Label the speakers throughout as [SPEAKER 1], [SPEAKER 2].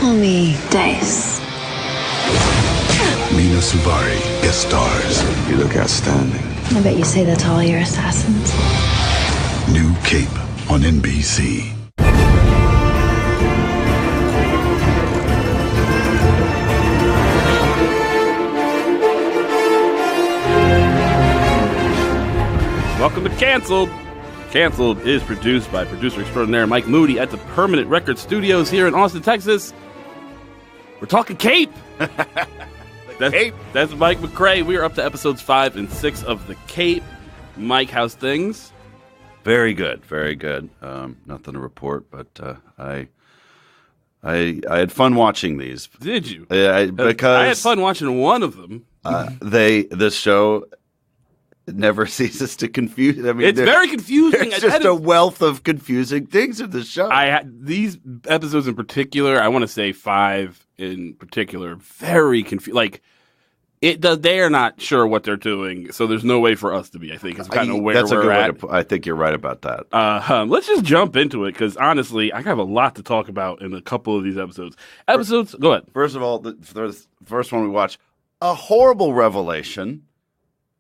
[SPEAKER 1] Call me Dice.
[SPEAKER 2] Mina Suvari guest stars.
[SPEAKER 3] You look outstanding.
[SPEAKER 1] I bet you say that to all your assassins.
[SPEAKER 2] New Cape on NBC.
[SPEAKER 4] Welcome to Canceled. Canceled is produced by producer extraordinaire Mike Moody at the Permanent Record Studios here in Austin, Texas. We're talking Cape. That's Mike MacRae. We are up to episodes 5 and 6 of The Cape. Mike, how's things?
[SPEAKER 5] Very good, very good. Nothing to report, but I had fun watching these.
[SPEAKER 4] Did you?
[SPEAKER 5] Because
[SPEAKER 4] I had fun watching one of them.
[SPEAKER 5] This show never ceases to confuse. I mean,
[SPEAKER 4] It's very confusing.
[SPEAKER 5] There's just a wealth of confusing things in the show.
[SPEAKER 4] These episodes in particular, I want to say 5 in particular, very confused. Like, they are not sure what they're doing, so there's no way for us to be, I think. It's kind of where we're at.
[SPEAKER 5] I think you're right about that.
[SPEAKER 4] Let's just jump into it, because honestly, I have a lot to talk about in a couple of these episodes. Go ahead.
[SPEAKER 5] First of all, the first one we watched, a horrible revelation.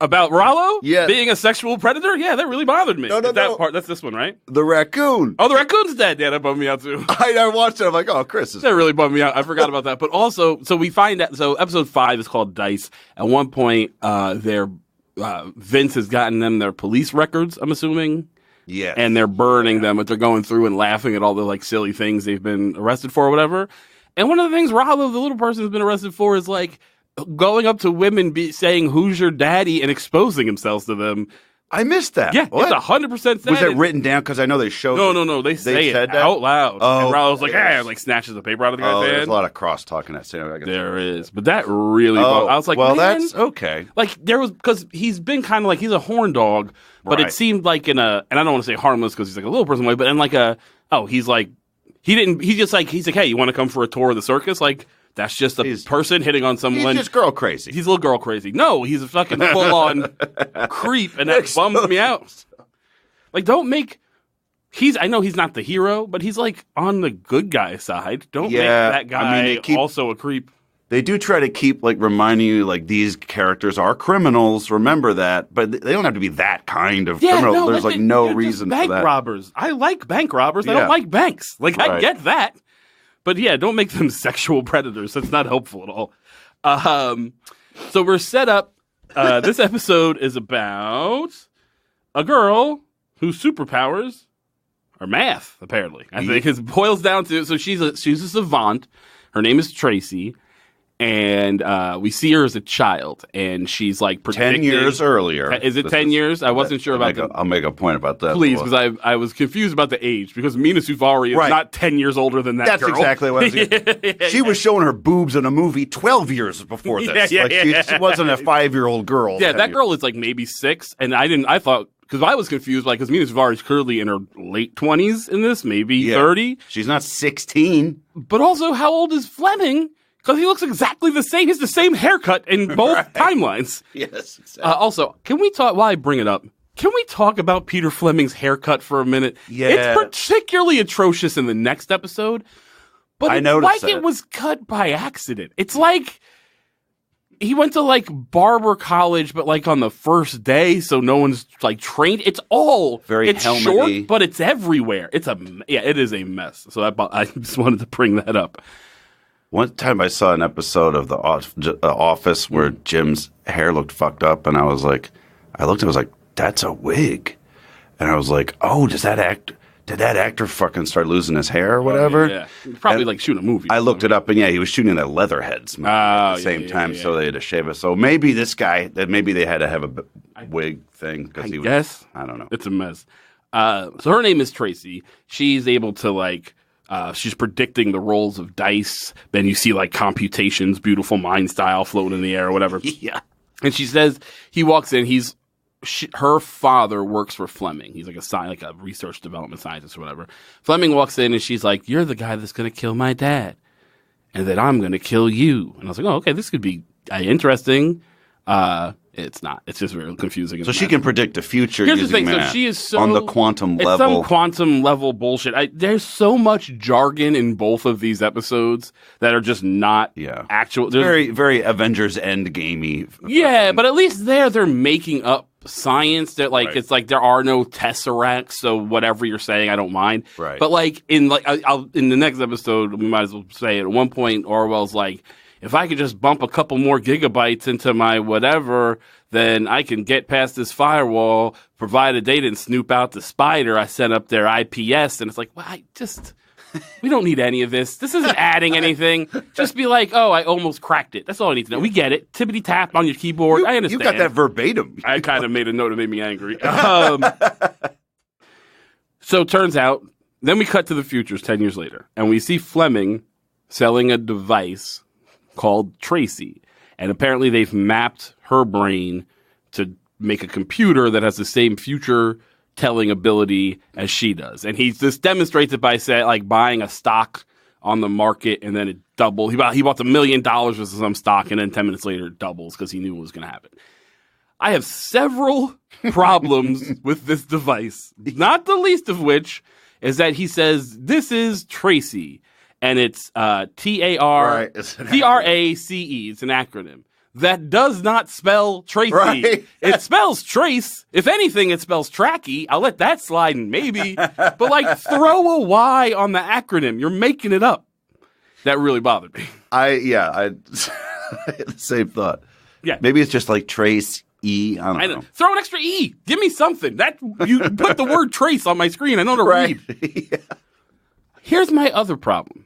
[SPEAKER 4] About Rollo?
[SPEAKER 5] Yeah.
[SPEAKER 4] Being a sexual predator? Yeah, that really bothered me.
[SPEAKER 5] No.
[SPEAKER 4] That's this one, right?
[SPEAKER 5] The raccoon.
[SPEAKER 4] Oh, the raccoon's dead. Yeah, that bummed me out too.
[SPEAKER 5] I watched it. I'm like, oh, Chris.
[SPEAKER 4] That really bummed me out. I forgot about that. But also, so we find that, so episode 5 is called Dice. At one point, Vince has gotten them their police records, I'm assuming.
[SPEAKER 5] Yeah.
[SPEAKER 4] And they're burning them, but they're going through and laughing at all the like silly things they've been arrested for or whatever. And one of the things Rollo, the little person, has been arrested for is like, going up to women, saying, "Who's your daddy?" and exposing himself to them.
[SPEAKER 5] I missed that.
[SPEAKER 4] Yeah,
[SPEAKER 5] what?
[SPEAKER 4] It's 100% said.
[SPEAKER 5] Was it written down? Because I know they showed.
[SPEAKER 4] No. They say it out loud.
[SPEAKER 5] Oh,
[SPEAKER 4] and Rollo's like, "Hey," like snatches the paper out of the guy's hand.
[SPEAKER 5] There's a lot of cross talking that scene.
[SPEAKER 4] There is, but that really. I was like,
[SPEAKER 5] well,
[SPEAKER 4] man.
[SPEAKER 5] That's okay.
[SPEAKER 4] Like there was, because he's been kind of like, he's a horn dog, but
[SPEAKER 5] Right.
[SPEAKER 4] it seemed like and I don't want to say harmless because he's like a little person way, but in like he's like, he's like, hey, you want to come for a tour of the circus? Like. That's just a person hitting on someone.
[SPEAKER 5] He's just girl crazy.
[SPEAKER 4] He's a little girl crazy. No, he's a fucking full-on creep, and that bums me out. Like, I know he's not the hero, but he's, like, on the good guy side. Don't make that guy also a creep.
[SPEAKER 5] They do try to keep, like, reminding you, like, these characters are criminals. Remember that. But they don't have to be that kind of criminal.
[SPEAKER 4] No,
[SPEAKER 5] There's, no reason for that.
[SPEAKER 4] Bank robbers. I like bank robbers. I don't like banks. Like, I get that. But yeah, don't make them sexual predators. That's not helpful at all. So we're set up. This episode is about a girl whose superpowers are math, apparently. I think it boils down to, so she's a savant. Her name is Tracy. And we see her as a child, and she's like predicting.
[SPEAKER 5] 10 years earlier.
[SPEAKER 4] Is it 10 years? I wasn't sure about that.
[SPEAKER 5] I'll make a point about that.
[SPEAKER 4] Please, because I was confused about the age, because Mina Suvari is not 10 years older than that girl.
[SPEAKER 5] That's exactly what I was She was showing her boobs in a movie 12 years before this. She wasn't a 5-year-old girl.
[SPEAKER 4] Yeah, that girl is like maybe 6, and I thought, because I was confused, like, because Mina Suvari is clearly in her late 20s in this, maybe 30.
[SPEAKER 5] She's not 16.
[SPEAKER 4] But also, how old is Fleming? Because he looks exactly the same. He has the same haircut in both timelines.
[SPEAKER 5] Yes, exactly.
[SPEAKER 4] Also, can we talk, while I bring it up, can we talk about Peter Fleming's haircut for a minute?
[SPEAKER 5] Yeah.
[SPEAKER 4] It's particularly atrocious in the next episode, but it's like it was cut by accident. It's like he went to like barber college, but like on the first day, so no one's like trained. It's
[SPEAKER 5] helmety.
[SPEAKER 4] Short, but it's everywhere. It is a mess. So I just wanted to bring that up.
[SPEAKER 5] One time I saw an episode of The Office where Jim's hair looked fucked up, and I looked at it, I was like, that's a wig. And I was like, oh, did that actor fucking start losing his hair or whatever?
[SPEAKER 4] Yeah. Probably like shooting a movie.
[SPEAKER 5] I looked it up, and he was shooting that Leatherheads movie at the same time, so they had to shave it. So maybe this guy, maybe they had to have a wig thing.
[SPEAKER 4] I guess.
[SPEAKER 5] I don't know.
[SPEAKER 4] It's a mess. So her name is Tracy. She's able to like, she's predicting the rolls of dice. Then you see like computations, beautiful mind style floating in the air or whatever.
[SPEAKER 5] Yeah.
[SPEAKER 4] And she says, he walks in, her father works for Fleming. He's like a research development scientist or whatever. Fleming walks in and she's like, you're the guy that's going to kill my dad. And that I'm going to kill you. And I was like, oh, okay, this could be interesting. It's not. It's just very confusing.
[SPEAKER 5] So she can predict the future.
[SPEAKER 4] Here's the
[SPEAKER 5] using
[SPEAKER 4] thing.
[SPEAKER 5] math
[SPEAKER 4] So she is so
[SPEAKER 5] on the quantum
[SPEAKER 4] it's
[SPEAKER 5] level.
[SPEAKER 4] some quantum level bullshit. There's so much jargon in both of these episodes that are just not actual.
[SPEAKER 5] Very, very Avengers Endgame-y.
[SPEAKER 4] Yeah, but at least they're making up science. That it's like there are no tesseracts. So whatever you're saying, I don't mind.
[SPEAKER 5] Right.
[SPEAKER 4] But like in the next episode, we might as well say at one point Orwell's like, if I could just bump a couple more gigabytes into my whatever, then I can get past this firewall, provide a data, and snoop out the spider I set up their IPS. And it's like, well, we don't need any of this. This isn't adding anything. Just be like, oh, I almost cracked it. That's all I need to know. We get it. Tippity tap on your keyboard. I understand.
[SPEAKER 5] You got that verbatim.
[SPEAKER 4] I kind of made a note that made me angry. So it turns out, then we cut to the futures 10 years later, and we see Fleming selling a device called Tracy. And apparently they've mapped her brain to make a computer that has the same future telling ability as she does. And he just demonstrates it by buying a stock on the market and then it doubled. He bought $1 million worth of some stock and then 10 minutes later it doubles because he knew what was going to happen. I have several problems with this device, not the least of which is that he says, this is Tracy. And it's TARACE. It's an acronym. That does not spell Tracy.
[SPEAKER 5] Right.
[SPEAKER 4] It spells trace. If anything, it spells tracky. I'll let that slide maybe. But throw a Y on the acronym. You're making it up. That really bothered me.
[SPEAKER 5] I same thought.
[SPEAKER 4] Yeah.
[SPEAKER 5] Maybe it's just like Trace E. I don't know.
[SPEAKER 4] Throw an extra E. Give me something. You put the word trace on my screen. I know to read.
[SPEAKER 5] Yeah.
[SPEAKER 4] Here's my other problem.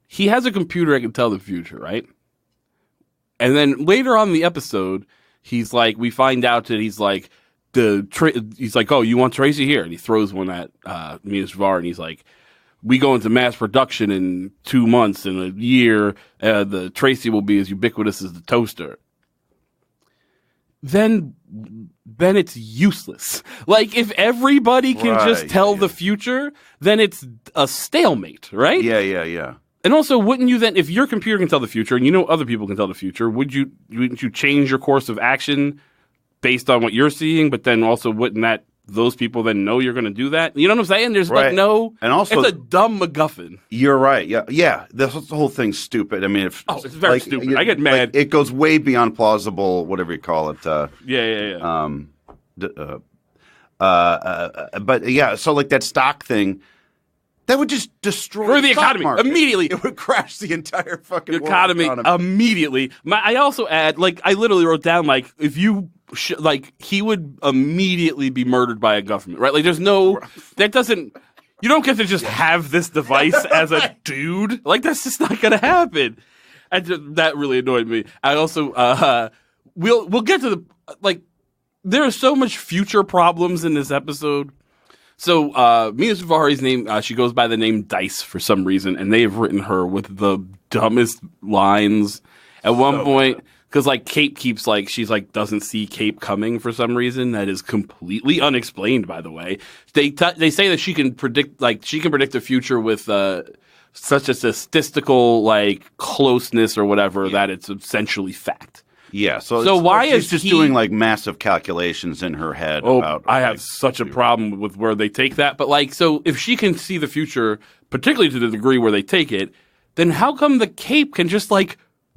[SPEAKER 4] He has a computer that can tell the future, right? And then later on in the episode, he's like, we find out that he's like, he's like, oh, you want Tracy here? And he throws one at Mina Shavar, and he's like, we go into mass production in 2 months, in a year, the Tracy will be as ubiquitous as the toaster. Then it's useless. If everybody can just tell the future, then it's a stalemate, right?
[SPEAKER 5] Yeah.
[SPEAKER 4] And also, wouldn't you then, if your computer can tell the future, and you know other people can tell the future, wouldn't you change your course of action based on what you're seeing? But then also, wouldn't those people then know you're going to do that? You know what I'm saying? There's and also, it's a dumb MacGuffin.
[SPEAKER 5] You're right. Yeah. The whole thing's stupid. I mean,
[SPEAKER 4] it's very stupid. I get mad.
[SPEAKER 5] It goes way beyond plausible. Whatever you call it.
[SPEAKER 4] Yeah.
[SPEAKER 5] But yeah. So that stock thing. That would just destroy
[SPEAKER 4] the economy
[SPEAKER 5] market.
[SPEAKER 4] Immediately.
[SPEAKER 5] It would crash the entire fucking
[SPEAKER 4] economy immediately. I also add, I literally wrote down, if you, he would immediately be murdered by a government, right? There's no, that doesn't, you don't get to just have this device as a dude. That's just not going to happen. That really annoyed me. I also, we'll get to there are so much future problems in this episode. So, Mina Shavari's name, she goes by the name Dice for some reason, and they have written her with the dumbest lines at one point. Because, Cape keeps, she's, doesn't see Cape coming for some reason. That is completely unexplained, by the way. They say that she can predict, the future with, such a statistical, closeness or whatever that it's essentially fact.
[SPEAKER 5] Yeah, so
[SPEAKER 4] why is
[SPEAKER 5] she's just doing massive calculations in her head about?
[SPEAKER 4] I have such a problem with where they take that. But so if she can see the future, particularly to the degree where they take it, then how come the Cape can just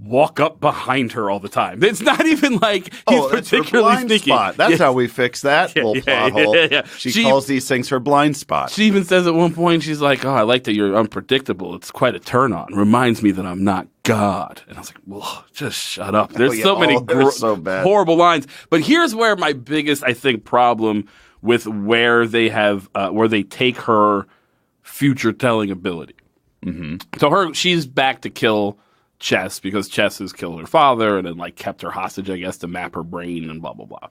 [SPEAKER 4] walk up behind her all the time? It's not even he's particularly sneaky.
[SPEAKER 5] Spot. That's how we fix that little plot hole.
[SPEAKER 4] Yeah.
[SPEAKER 5] She calls these things her blind spot.
[SPEAKER 4] She even says at one point, she's like, "Oh, I like that you're unpredictable. It's quite a turn on. Reminds me that I'm not God." And I was like, "Well, just shut up." There's so many horrible lines. But here's where my biggest, I think, problem with where they have where they take her future telling ability. Mm-hmm. So she's back to kill Chess because Chess has killed her father and then kept her hostage, I guess, to map her brain and blah blah blah.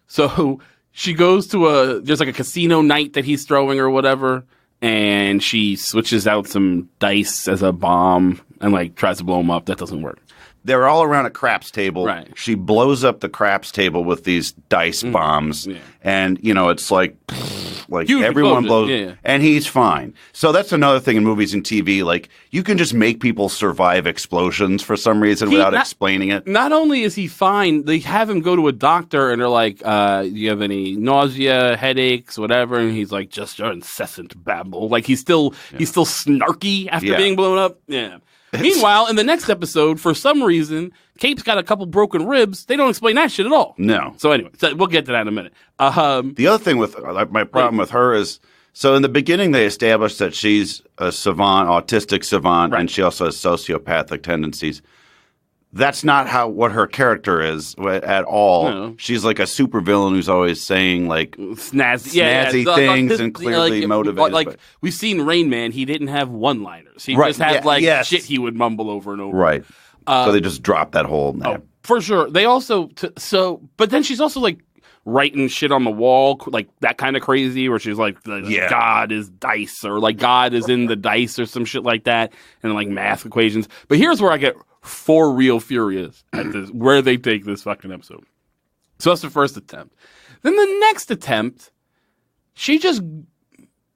[SPEAKER 4] So she goes to there's a casino night that he's throwing or whatever, and she switches out some dice as a bomb and tries to blow them up. That doesn't work.
[SPEAKER 5] They're all around a craps table.
[SPEAKER 4] Right.
[SPEAKER 5] She blows up the craps table with these dice bombs, and it's Like
[SPEAKER 4] Huge
[SPEAKER 5] everyone blows,
[SPEAKER 4] yeah.
[SPEAKER 5] and he's fine. So that's another thing in movies and TV. Like you can just make people survive explosions for some reason without explaining it.
[SPEAKER 4] Not only is he fine, they have him go to a doctor, and they're like, "Do you have any nausea, headaches, whatever?" And he's like, "Just your incessant babble." Like he's still snarky after being blown up. Yeah. Meanwhile, in the next episode, for some reason, Cape's got a couple broken ribs. They don't explain that shit at all.
[SPEAKER 5] No.
[SPEAKER 4] So anyway, we'll get to that in a minute.
[SPEAKER 5] The other thing with my problem with her is, so in the beginning they established that she's a savant, autistic savant, and she also has sociopathic tendencies. That's not what her character is at all. No. She's like a supervillain who's always saying like snazzy things and clearly motivated.
[SPEAKER 4] Like we've seen Rain Man, he didn't have one-liners. He just had shit he would mumble over and over.
[SPEAKER 5] Right. So they just dropped that whole name.
[SPEAKER 4] Oh, for sure. They also but then she's also like writing shit on the wall, like that kind of crazy, where she's like, God is dice, or like God is in the dice, or some shit like that, and like math equations. But here's where I get for real furious at this, where they take this fucking episode. So that's the first attempt. Then the next attempt, she just,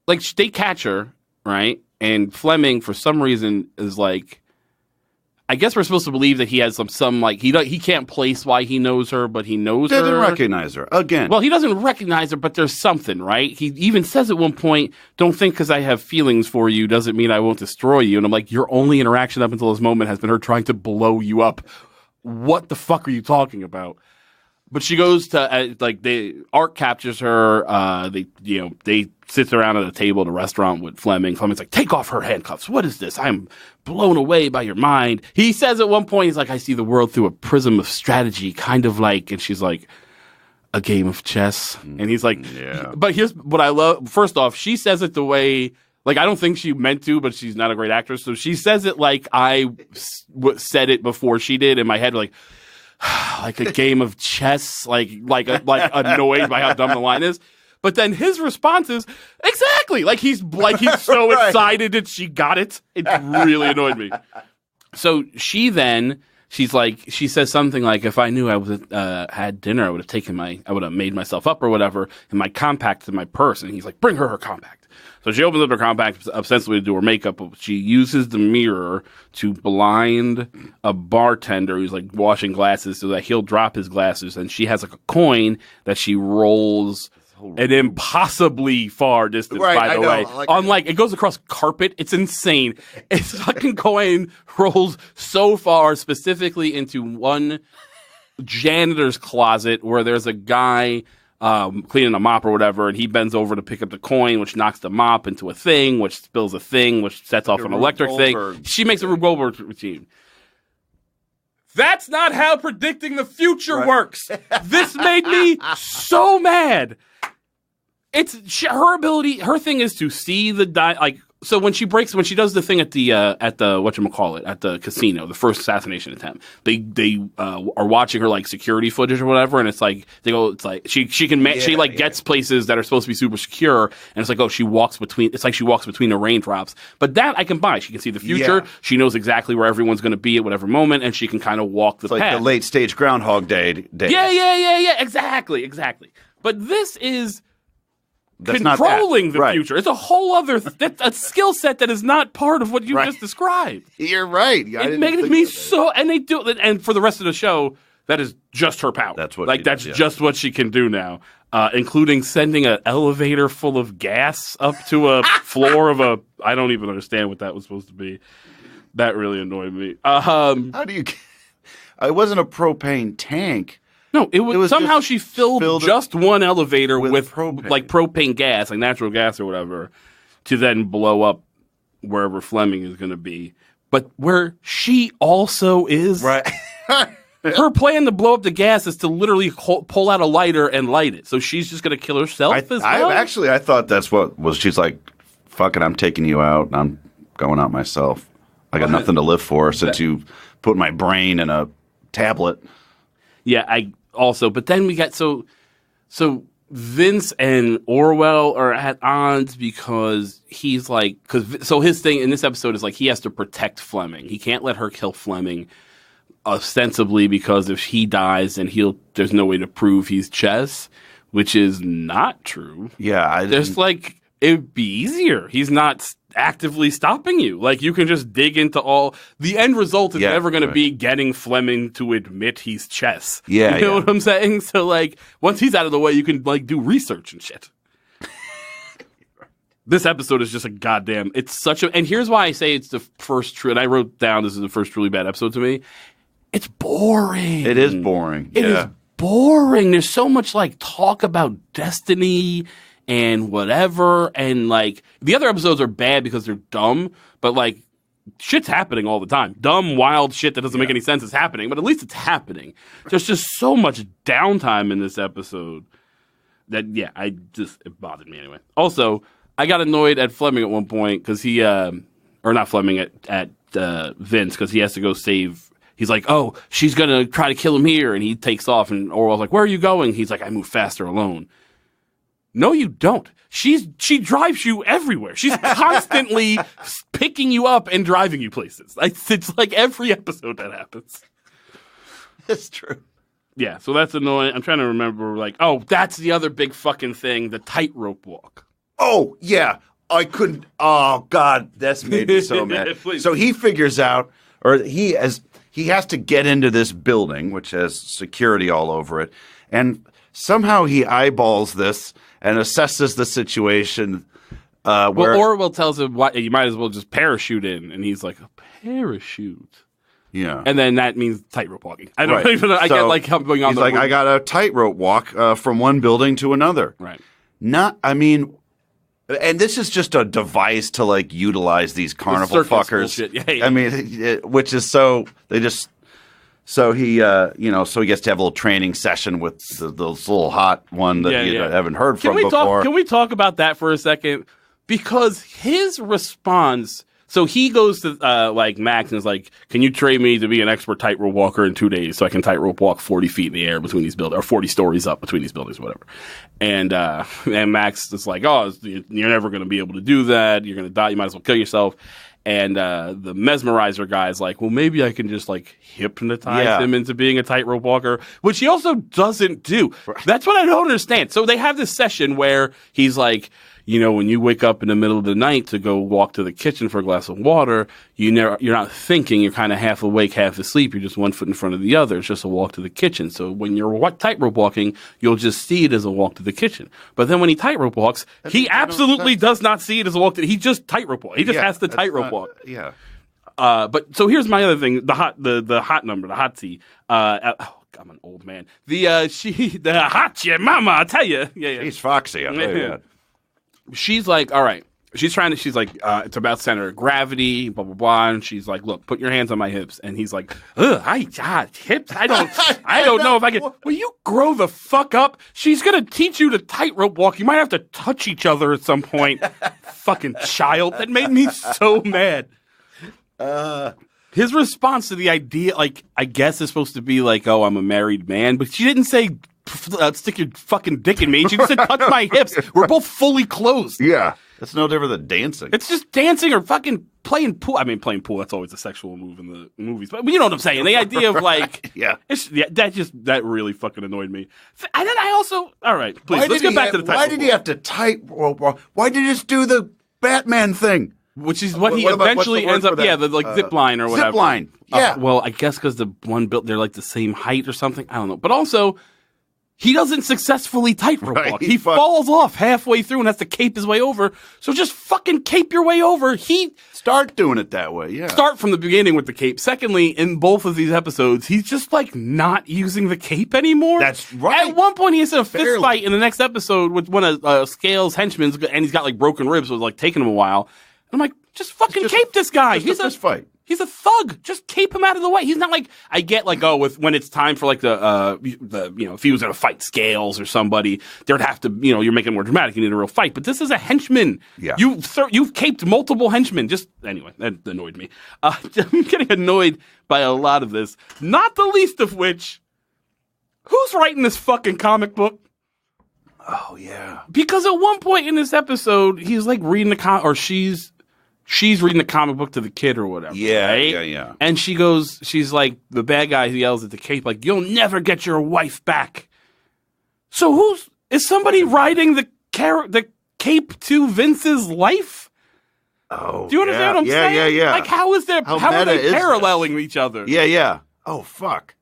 [SPEAKER 4] like, they catch her, right? And Fleming, for some reason, is like, I guess we're supposed to believe that he has some like, he can't place why he knows her, but he knows her.
[SPEAKER 5] Doesn't recognize her, again.
[SPEAKER 4] Well, he doesn't recognize her, but there's something, right? He even says at one point, "Don't think because I have feelings for you doesn't mean I won't destroy you." And I'm like, your only interaction up until this moment has been her trying to blow you up. What the fuck are you talking about? But she goes to Art captures her. They sit around at a table at a restaurant with Fleming. Fleming's like, "Take off her handcuffs. What is this? I'm blown away by your mind." He says at one point, he's like, "I see the world through a prism of strategy, kind of like," and she's like, "a game of chess." And he's like,
[SPEAKER 5] yeah.
[SPEAKER 4] But here's what I love. First off, she says it the way, like, I don't think she meant to, but she's not a great actress. So she says it like I said it before she did in my head, like a game of chess, like annoyed by how dumb the line is. But then his response is exactly like he's so excited that she got it. It really annoyed me. So she says something like, "If I knew I was had dinner, I would have made myself up or whatever, and my compact's in my purse." And he's like, "Bring her compact." So she opens up her compact ostensibly to do her makeup. She uses the mirror to blind a bartender who's like washing glasses so that he'll drop his glasses. And she has like a coin that she rolls an impossibly far distance, by the way. Unlike, it goes across carpet. It's insane. Its fucking coin rolls so far, specifically into one janitor's closet where there's a guy cleaning a mop or whatever, and he bends over to pick up the coin, which knocks the mop into a thing, which spills a thing, which sets off an electric thing. She makes a Rube Goldberg routine. That's not how predicting the future works. This made me so mad. Her ability. Her thing is to see the So when she does the thing at the whatchamacallit, at the casino, the first assassination attempt, they are watching her like security footage or whatever, and it's like she gets places that are supposed to be super secure, and it's like she walks between the raindrops. But that I can buy. She can see the future. Yeah. She knows exactly where everyone's going to be at whatever moment, and she can kind of walk the path.
[SPEAKER 5] Like the late stage Groundhog Day.
[SPEAKER 4] Yeah. Exactly. But this is controlling the future. It's a whole other a skill set that is not part of what you just described.
[SPEAKER 5] You're right.
[SPEAKER 4] It made me so, and they do it, and for the rest of the show, that is just her power.
[SPEAKER 5] That's what
[SPEAKER 4] just what she can do now, including sending an elevator full of gas up to a floor of a. I don't even understand what that was supposed to be. That really annoyed me.
[SPEAKER 5] How do you? It wasn't a propane tank.
[SPEAKER 4] No, it was somehow she filled just one elevator with propane. Like propane gas, like natural gas or whatever, to then blow up wherever Fleming is going to be. But where she also is,
[SPEAKER 5] right?
[SPEAKER 4] Her plan to blow up the gas is to literally pull out a lighter and light it. So she's just going to kill herself as well?
[SPEAKER 5] I thought that's what was. She's like, fuck it, I'm taking you out. I'm going out myself. I got nothing to live for since you put my brain in a tablet.
[SPEAKER 4] Yeah, but then we got so Vince and Orwell are at odds because he's like, so his thing in this episode is like he has to protect Fleming. He can't let her kill Fleming, ostensibly because if he dies, then there's no way to prove he's Chess, which is not true.
[SPEAKER 5] Yeah.
[SPEAKER 4] Just like, it'd be easier. He's not actively stopping you. Like, you can just dig into all. The end result is never going to be getting Fleming to admit he's chess.
[SPEAKER 5] Yeah.
[SPEAKER 4] You know what I'm saying? So, like, once he's out of the way, you can, like, do research and shit. This episode is just a goddamn. It's such a. And here's why I say it's the first. And I wrote down this is the first truly bad episode to me. It's boring.
[SPEAKER 5] It is boring.
[SPEAKER 4] It is boring. There's so much like talk about destiny and whatever. And like the other episodes are bad because they're dumb, but like shit's happening all the time. Dumb, wild shit that doesn't make any sense is happening, but at least it's happening. There's just so much downtime in this episode that, it bothered me anyway. Also, I got annoyed at Fleming at one point because he, or not Fleming, at Vince because he has to go save. He's like, oh, she's going to try to kill him here. And he takes off. And Orwell's like, where are you going? He's like, I move faster alone. No, you don't. She drives you everywhere. She's constantly picking you up and driving you places. It's like every episode that happens.
[SPEAKER 5] It's true.
[SPEAKER 4] Yeah, so that's annoying. I'm trying to remember, like, oh, that's the other big fucking thing, the tightrope walk.
[SPEAKER 5] Oh, yeah. I couldn't. Oh, God. That's made me so mad. So he figures out, or he has to get into this building, which has security all over it. And somehow he eyeballs this and assesses the situation.
[SPEAKER 4] Well, Orwell tells him, you might as well just parachute in. And he's like, a parachute?
[SPEAKER 5] Yeah.
[SPEAKER 4] And then that means tightrope walking. I don't even know. I get like going on.
[SPEAKER 5] He's like, I got a tightrope walk from one building to another.
[SPEAKER 4] Right.
[SPEAKER 5] And this is just a device to like utilize these carnival fuckers.
[SPEAKER 4] Yeah.
[SPEAKER 5] I mean, which is so he gets to have a little training session with this little hot one that you haven't heard from before.
[SPEAKER 4] Can we talk about that for a second? Because his response. So he goes to like Max and is like, "Can you train me to be an expert tightrope walker in 2 days so I can tightrope walk 40 feet in the air between these buildings or 40 stories up between these buildings, whatever?" And Max is like, "Oh, you're never going to be able to do that. You're going to die. You might as well kill yourself." And the mesmerizer guy is like, "Well, maybe I can just like hypnotize him into being a tightrope walker," which he also doesn't do. That's what I don't understand. So they have this session where he's like, when you wake up in the middle of the night to go walk to the kitchen for a glass of water, you're not thinking. You're kind of half awake, half asleep. You're just one foot in front of the other. It's just a walk to the kitchen. So when you're tightrope walking, you'll just see it as a walk to the kitchen. But then when he tightrope walks, he absolutely does not see it as a walk to. He just tightrope walk. He just has to tightrope walk.
[SPEAKER 5] Yeah.
[SPEAKER 4] But so here's my other thing: the hot number, the hot tea. I'm an old man. The hot yeah, mama. I tell you, yeah.
[SPEAKER 5] He's foxy. I tell you that.
[SPEAKER 4] She's like, all right. She's like, it's about center of gravity, blah, blah, blah. And she's like, look, put your hands on my hips. And he's like, hips? I don't know if I can. Will you grow the fuck up? She's going to teach you to tightrope walk. You might have to touch each other at some point. Fucking child. That made me so mad. His response to the idea, like, I guess is supposed to be like, oh, I'm a married man. But she didn't say, stick your fucking dick in me. She just said, touch my hips. We're both fully clothed.
[SPEAKER 5] Yeah. That's no different than dancing.
[SPEAKER 4] It's just dancing or fucking playing pool. I mean, playing pool, that's always a sexual move in the movies. But you know what I'm saying. The idea of like, that really fucking annoyed me. And then I also, all right, please, let's get back to the title.
[SPEAKER 5] Why did he have to tightrope walk? Why did he just do the Batman thing?
[SPEAKER 4] Which is what he eventually ends up, zip line or whatever.
[SPEAKER 5] Zip line, yeah.
[SPEAKER 4] Well, I guess because the one built, they're like the same height or something. I don't know. But also, he doesn't successfully tightrope walk. He falls off halfway through and has to cape his way over. So just fucking cape your way over.
[SPEAKER 5] Start doing it that way, yeah.
[SPEAKER 4] Start from the beginning with the cape. Secondly, in both of these episodes, he's just like not using the cape anymore.
[SPEAKER 5] That's right.
[SPEAKER 4] At one point, he has a fist fight in the next episode with one of Scales' henchmen, and he's got like broken ribs, so it's like taking him a while. I'm like, just fucking cape this guy.
[SPEAKER 5] He's a fist fight.
[SPEAKER 4] He's a thug. Just cape him out of the way. He's not like, I get like, when it's time for like if he was going to fight Scales or somebody, there'd have to, you're making it more dramatic. You need a real fight. But this is a henchman.
[SPEAKER 5] Yeah.
[SPEAKER 4] You've caped multiple henchmen. Anyway, that annoyed me. I'm getting annoyed by a lot of this. Not the least of which, who's writing this fucking comic book?
[SPEAKER 5] Oh, yeah.
[SPEAKER 4] Because at one point in this episode, he's like reading she's reading the comic book to the kid or whatever.
[SPEAKER 5] Yeah,
[SPEAKER 4] right?
[SPEAKER 5] yeah.
[SPEAKER 4] And she's like, the bad guy who yells at the cape, like, you'll never get your wife back. So Is somebody riding the cape to Vince's life?
[SPEAKER 5] Oh,
[SPEAKER 4] do you understand what I'm saying?
[SPEAKER 5] Yeah.
[SPEAKER 4] Like, how are they paralleling each other?
[SPEAKER 5] Yeah. Oh, fuck.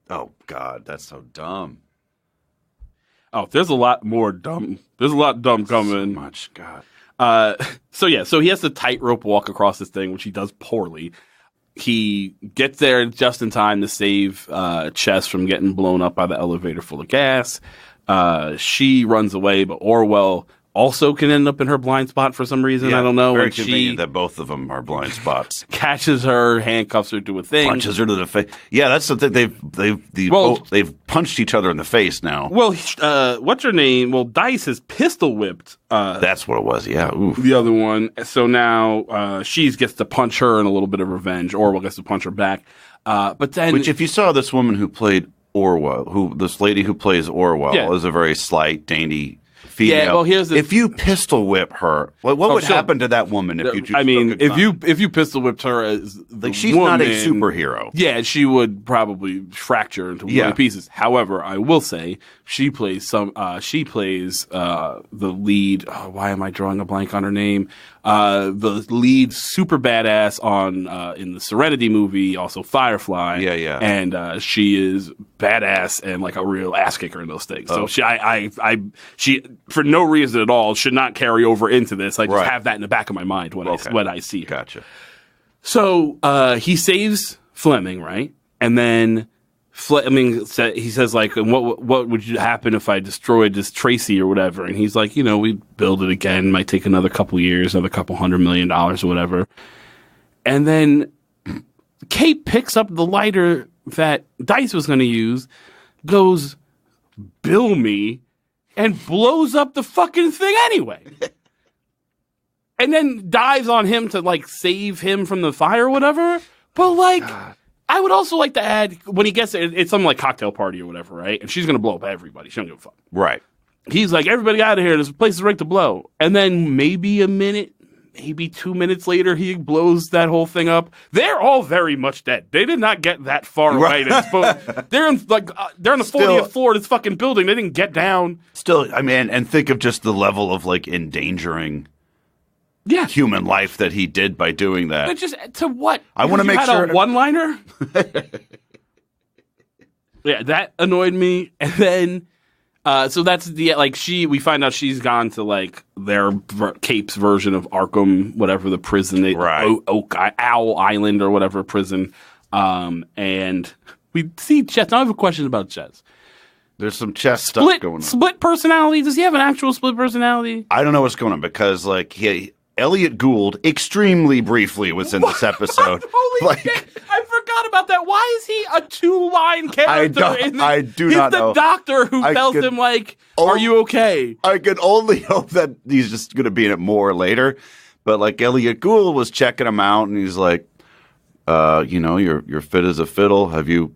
[SPEAKER 5] Oh, God, that's so dumb.
[SPEAKER 4] Oh, there's a lot more dumb. There's a lot dumb coming.
[SPEAKER 5] So much, God.
[SPEAKER 4] So he has to tightrope walk across this thing, which he does poorly. He gets there just in time to save Chess from getting blown up by the elevator full of gas. She runs away, but Orwell also can end up in her blind spot for some reason. I don't know.
[SPEAKER 5] Very
[SPEAKER 4] and
[SPEAKER 5] convenient that both of them are blind spots.
[SPEAKER 4] Catches her, handcuffs her to a thing,
[SPEAKER 5] punches her to the face. Yeah, that's the thing. They've punched each other in the face now.
[SPEAKER 4] Well, what's her name? Well, Dice has pistol whipped.
[SPEAKER 5] That's what it was. Yeah, oof.
[SPEAKER 4] The other one. So now she gets to punch her in a little bit of revenge. Orwell gets to punch her back. But then,
[SPEAKER 5] which if you saw this woman who played Orwell, this lady who plays Orwell is a very slight, dainty female.
[SPEAKER 4] Yeah, well,
[SPEAKER 5] if you pistol whip her, what would happen to that woman if you just
[SPEAKER 4] if you pistol whipped her as
[SPEAKER 5] she's
[SPEAKER 4] woman,
[SPEAKER 5] not a superhero. Yeah,
[SPEAKER 4] she would probably fracture into many pieces. However, I will say she plays the lead. Oh, why am I drawing a blank on her name? The lead super badass on in the Serenity movie, also Firefly.
[SPEAKER 5] Yeah.
[SPEAKER 4] And she is badass and like a real ass kicker in those things. So she for no reason at all should not carry over into this. I just have that in the back of my mind when I see her.
[SPEAKER 5] Gotcha.
[SPEAKER 4] So he saves Fleming, right? And then Fleming he says like, what would happen if I destroyed this Tracy or whatever? And he's like, we build it again. Might take another couple years, another couple $100 million or whatever. And then Kate picks up the lighter that Dice was going to use, goes, bill me, and blows up the fucking thing anyway. And then dives on him to like save him from the fire or whatever. But like, God. I would also like to add, when he gets there, it's some like cocktail party or whatever, right? And she's going to blow up everybody. She don't give a fuck.
[SPEAKER 5] Right.
[SPEAKER 4] He's like, everybody out of here. This place is right to blow. And then maybe a minute, maybe 2 minutes later, he blows that whole thing up. They're all very much dead. They did not get that far away. They're on the 40th floor of this fucking building. They didn't get down.
[SPEAKER 5] Still, I mean, and think of just the level of like endangering human life that he did by doing that.
[SPEAKER 4] But just to what?
[SPEAKER 5] I want to make sure.
[SPEAKER 4] A one-liner? Yeah, that annoyed me. And then, so that's we find out she's gone to like their Cape's version of Arkham, whatever the prison, Owl Island or whatever prison. And we see Chess. Now I have a question about Chess.
[SPEAKER 5] There's some Chess stuff going on.
[SPEAKER 4] Split personality? Does he have an actual split personality?
[SPEAKER 5] I don't know what's going on because like Elliot Gould extremely briefly was in this episode.
[SPEAKER 4] Holy shit! I forgot about that. Why is he a 2-line character?
[SPEAKER 5] I do not know.
[SPEAKER 4] He's the doctor who tells him like, "Are you okay?"
[SPEAKER 5] I could only hope that he's just going to be in it more later. But like Elliot Gould was checking him out, and he's like, you're fit as a fiddle. Have you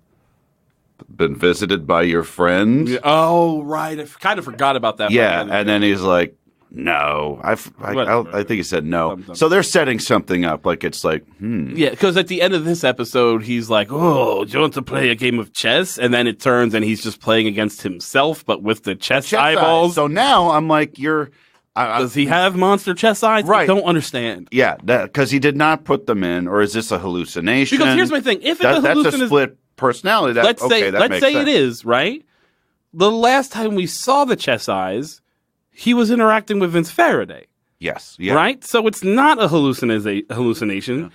[SPEAKER 5] been visited by your friends?"
[SPEAKER 4] Oh, right. I kind of forgot about that.
[SPEAKER 5] Yeah, and then he's like, no, I think he said no. So they're setting something up, like it's like,
[SPEAKER 4] Yeah, because at the end of this episode, he's like, "Oh, do you want to play a game of chess?" And then it turns, and he's just playing against himself, but with the chess eyeballs.
[SPEAKER 5] So now I'm like,
[SPEAKER 4] does he have monster chess eyes?
[SPEAKER 5] Right.
[SPEAKER 4] I don't understand.
[SPEAKER 5] Yeah, because he did not put them in, or is this a hallucination?
[SPEAKER 4] Because here's my thing: if it's
[SPEAKER 5] that's a split personality,
[SPEAKER 4] let's say it is, right? The last time we saw the chess eyes, he was interacting with Vince Faraday.
[SPEAKER 5] Yes. Yeah.
[SPEAKER 4] Right? So it's not a hallucination.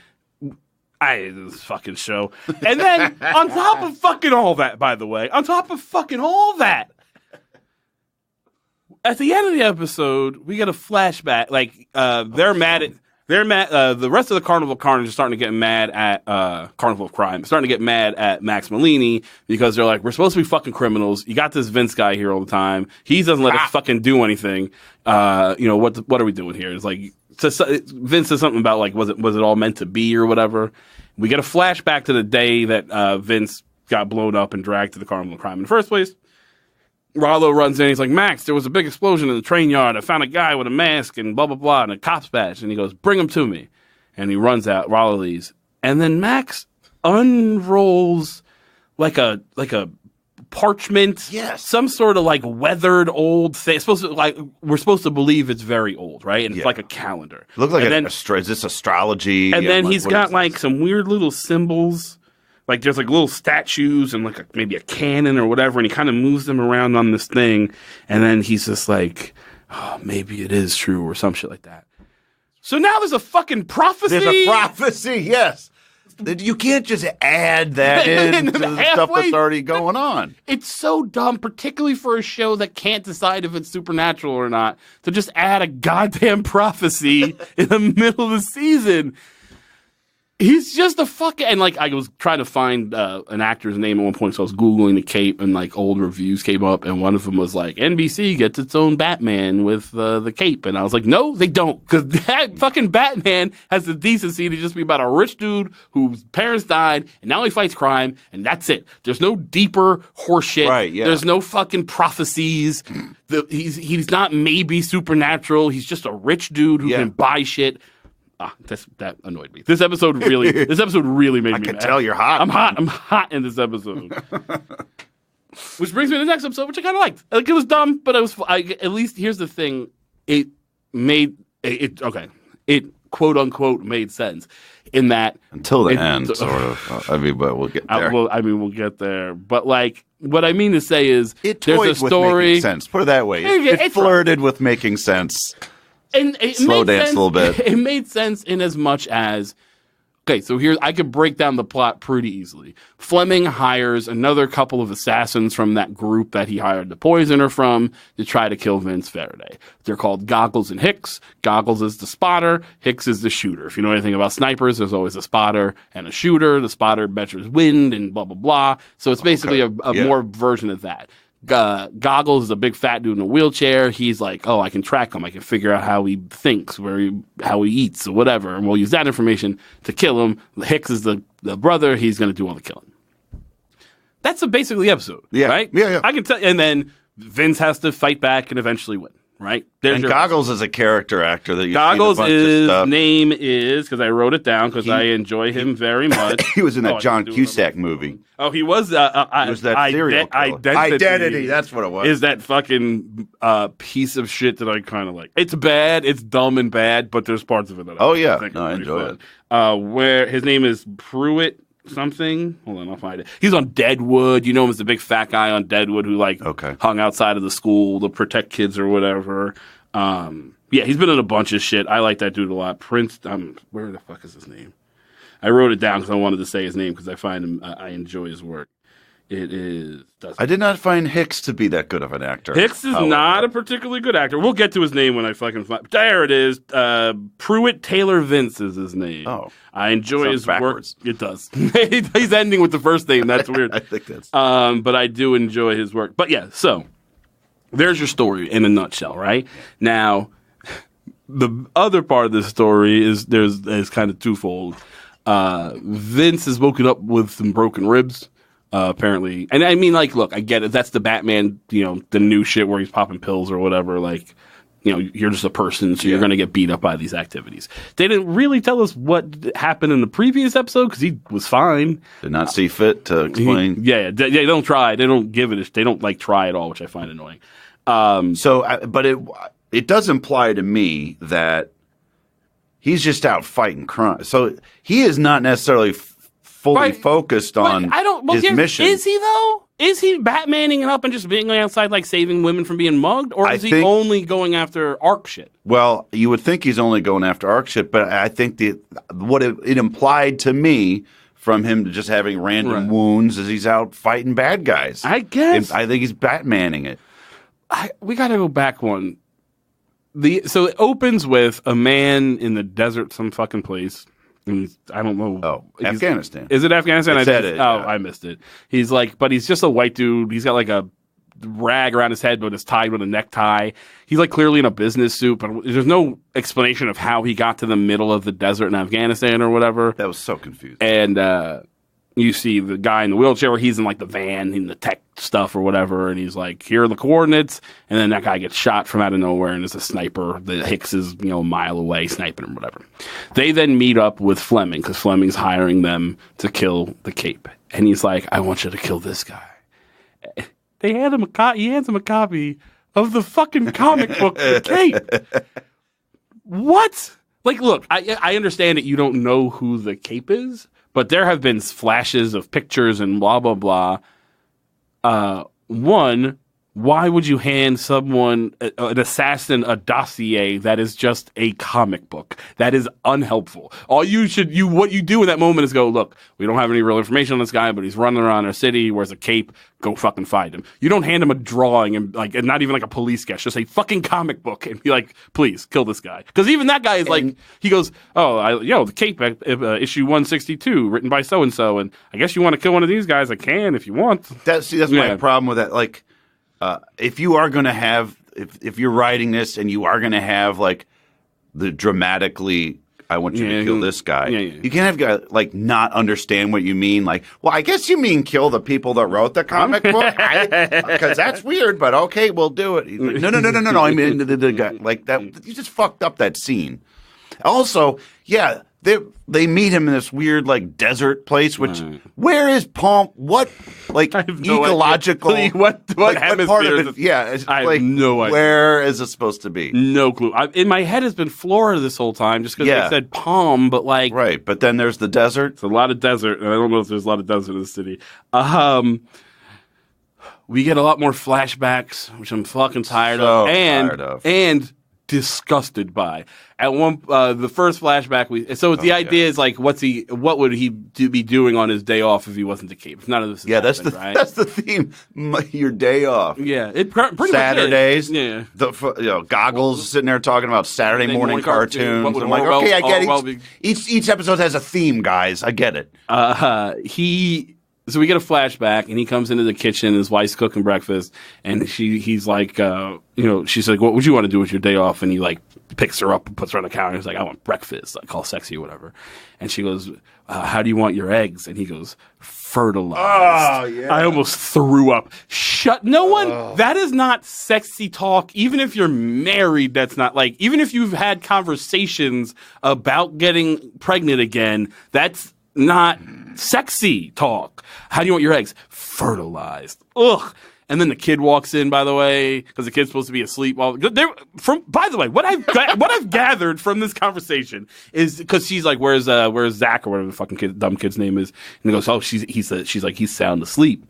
[SPEAKER 4] This fucking show. And then on top of fucking all that, by the way, on top of fucking all that, at the end of the episode, we get a flashback. Like, they're mad at... the rest of the Carnival of Carnage is starting to get mad at Carnival of Crime, starting to get mad at Max Malini because they're like, we're supposed to be fucking criminals. You got this Vince guy here all the time. He doesn't let us fucking do anything. What are we doing here? It's like Vince says something about like, was it all meant to be or whatever? We get a flashback to the day that Vince got blown up and dragged to the Carnival of Crime in the first place. Rollo runs in. He's like, "Max, there was a big explosion in the train yard. I found a guy with a mask and blah, blah, blah, and a cop's badge." And he goes, "Bring him to me." And he runs out. Rollo leaves. And then Max unrolls like a parchment.
[SPEAKER 5] Yes.
[SPEAKER 4] Some sort of like weathered old thing. We're supposed to believe it's very old, right? And it's like a calendar.
[SPEAKER 5] It looks like is this astrology?
[SPEAKER 4] And then he's got like some weird little symbols. Like there's like little statues and like maybe a cannon or whatever, and he kind of moves them around on this thing, and then he's just like, oh, maybe it is true or some shit like that. So now there's a fucking prophecy.
[SPEAKER 5] There's a prophecy, yes. You can't just add that into the stuff that's already going on.
[SPEAKER 4] It's so dumb, particularly for a show that can't decide if it's supernatural or not, to just add a goddamn prophecy in the middle of the season. He's just a fucking... And, like, I was trying to find an actor's name at one point, so I was Googling the cape, and, like, old reviews came up, and one of them was, like, NBC gets its own Batman with the cape. And I was like, no, they don't, because that fucking Batman has the decency to just be about a rich dude whose parents died, and now he fights crime, and that's it. There's no deeper horseshit.
[SPEAKER 5] Right, yeah.
[SPEAKER 4] There's no fucking prophecies. He's not maybe supernatural. He's just a rich dude who can buy shit. That annoyed me. This episode really made me mad.
[SPEAKER 5] I can tell you're hot.
[SPEAKER 4] I'm hot in this episode. Which brings me to the next episode, which I kind of liked. Like, it was dumb, but at least here's the thing. It quote unquote made sense in that
[SPEAKER 5] until the end, sort of. But we'll get there.
[SPEAKER 4] We'll get there. But like, what I mean to say is,
[SPEAKER 5] there's a story. With making sense. Put it that way. It flirted with making sense.
[SPEAKER 4] And it
[SPEAKER 5] slow dance
[SPEAKER 4] sense,
[SPEAKER 5] a little bit.
[SPEAKER 4] It made sense in as much as, okay, so here I could break down the plot pretty easily. Fleming hires another couple of assassins from that group that he hired the poisoner from to try to kill Vince Faraday. They're called Goggles and Hicks. Goggles is the spotter. Hicks is the shooter. If you know anything about snipers, there's always a spotter and a shooter. The spotter measures wind and blah, blah, blah. So it's basically a more version of that. Goggles is a big fat dude in a wheelchair. He's like, oh, I can track him. I can figure out how he thinks, how he eats, or whatever. And we'll use that information to kill him. Hicks is the brother. He's going to do all the killing. That's basically the episode, right?
[SPEAKER 5] Yeah.
[SPEAKER 4] I can tell. And then Vince has to fight back and eventually win, right?
[SPEAKER 5] And Goggles is a character actor that you
[SPEAKER 4] Goggles' name is, because I wrote it down because I enjoy him very much.
[SPEAKER 5] He was in that John Cusack movie.
[SPEAKER 4] Oh, he was.
[SPEAKER 5] It was that serial killer. Identity. That's what it was.
[SPEAKER 4] Is that fucking piece of shit that I kind of like? It's bad. It's dumb and bad, but there's parts of it that I think
[SPEAKER 5] I enjoy it.
[SPEAKER 4] Where his name is Pruitt something. Hold on, I'll find it. He's on Deadwood. You know him as the big fat guy on Deadwood who hung outside of the school to protect kids or whatever. He's been in a bunch of shit. I like that dude a lot. Prince. Where the fuck is his name? I wrote it down because I wanted to say his name because I find him. I enjoy his work. It is.
[SPEAKER 5] I did not find Hicks to be that good of an actor.
[SPEAKER 4] Hicks is not a particularly good actor. We'll get to his name when I fucking find. There it is. Pruitt Taylor Vince is his name.
[SPEAKER 5] Oh,
[SPEAKER 4] I enjoy his
[SPEAKER 5] backwards.
[SPEAKER 4] work. It does. He's ending with the first name. That's weird.
[SPEAKER 5] I think that's.
[SPEAKER 4] But I do enjoy his work. But yeah, so there's your story in a nutshell, right? Now, the other part of the story is kind of twofold. Vince is woken up with some broken ribs, apparently. And I mean, like, look, I get it. That's the Batman, the new shit where he's popping pills or whatever. Like, you're just a person, so you're going to get beat up by these activities. They didn't really tell us what happened in the previous episode because he was fine.
[SPEAKER 5] Did not see fit to explain.
[SPEAKER 4] They don't try. They don't give it. They don't try at all, which I find annoying.
[SPEAKER 5] But it does imply to me that he's just out fighting crime. So he is not necessarily fully focused on his mission.
[SPEAKER 4] Is he, though? Is he Batmaning it up and just being outside, like, saving women from being mugged? Or is he only going after Ark shit?
[SPEAKER 5] Well, you would think he's only going after Ark shit, but I think what it implied to me from him just having random wounds is he's out fighting bad guys.
[SPEAKER 4] I guess.
[SPEAKER 5] I think he's Batmaning it.
[SPEAKER 4] We got to go back one. So it opens with a man in the desert, some fucking place. I don't know.
[SPEAKER 5] Oh, Afghanistan.
[SPEAKER 4] Is it Afghanistan?
[SPEAKER 5] I
[SPEAKER 4] missed it. He's like, but he's just a white dude. He's got like a rag around his head, but it's tied with a necktie. He's like clearly in a business suit, but there's no explanation of how he got to the middle of the desert in Afghanistan or whatever.
[SPEAKER 5] That was so confusing.
[SPEAKER 4] And you see the guy in the wheelchair where he's in like the van in the tech stuff or whatever, and he's like, here are the coordinates, and then that guy gets shot from out of nowhere, and there's a sniper. The Hicks is a mile away sniping him, whatever. They then meet up with Fleming because Fleming's hiring them to kill the Cape, and he's like, I want you to kill this guy. He hands him a copy of the fucking comic book, The Cape. What? Like, look, I understand that you don't know who the Cape is, but there have been flashes of pictures and blah, blah, blah. One, why would you hand someone, an assassin, a dossier that is just a comic book? That is unhelpful. What you do in that moment is go, look, we don't have any real information on this guy, but he's running around our city, wears a cape, go fucking find him. You don't hand him a drawing and not even like a police sketch, just a fucking comic book and be like, please kill this guy. Because even that guy is he goes, the Cape, issue 162, written by so-and-so, and I guess you want to kill one of these guys, I can if you want.
[SPEAKER 5] That's my problem with that. Like, if you are going to have, if you're writing this and you are going to have like the dramatically, I want you to kill this guy. You can't have guy like not understand what you mean. Like, well, I guess you mean kill the people that wrote the comic book, because that's weird. But okay, we'll do it. He's like, no. I mean, the guy like that. You just fucked up that scene. Also, yeah. They meet him in this weird like desert place. Which where is Palm? What like ecological?
[SPEAKER 4] What hemisphere?
[SPEAKER 5] Part of it? Yeah,
[SPEAKER 4] I have no idea.
[SPEAKER 5] Where is it supposed to be?
[SPEAKER 4] No clue. In my head has been Florida this whole time, just because they said Palm, but like
[SPEAKER 5] right. But then there's the desert.
[SPEAKER 4] It's a lot of desert, and I don't know if there's a lot of desert in the city. We get a lot more flashbacks, which I'm fucking tired of, and disgusted by. At the first flashback, the idea is like, what would he be doing on his day off if he wasn't the Cape? If none of this
[SPEAKER 5] that's the theme. Your day off.
[SPEAKER 4] Yeah, it pretty
[SPEAKER 5] Saturdays.
[SPEAKER 4] Much is.
[SPEAKER 5] Yeah, Goggles sitting there talking about Saturday morning cartoons. I'm like, okay, I get it. Each episode has a theme, guys. I get it.
[SPEAKER 4] So we get a flashback, and he comes into the kitchen. His wife's cooking breakfast, and he's like, she's like, "What would you want to do with your day off?" And he like picks her up and puts her on the counter. He's like, "I want breakfast, like all sexy or whatever." And she goes, "How do you want your eggs?" And he goes, "Fertilized."
[SPEAKER 5] Oh yeah!
[SPEAKER 4] I almost threw up. That is not sexy talk. Even if you're married, that's not like. Even if you've had conversations about getting pregnant again, that's not sexy talk. How do you want your eggs? Fertilized. Ugh. And then the kid walks in, by the way, because the kid's supposed to be asleep. By the way, what I've gathered from this conversation is because she's like, "Where's Zach?" or whatever the fucking dumb kid's name is, and he goes, "Oh, she's like, he's sound asleep."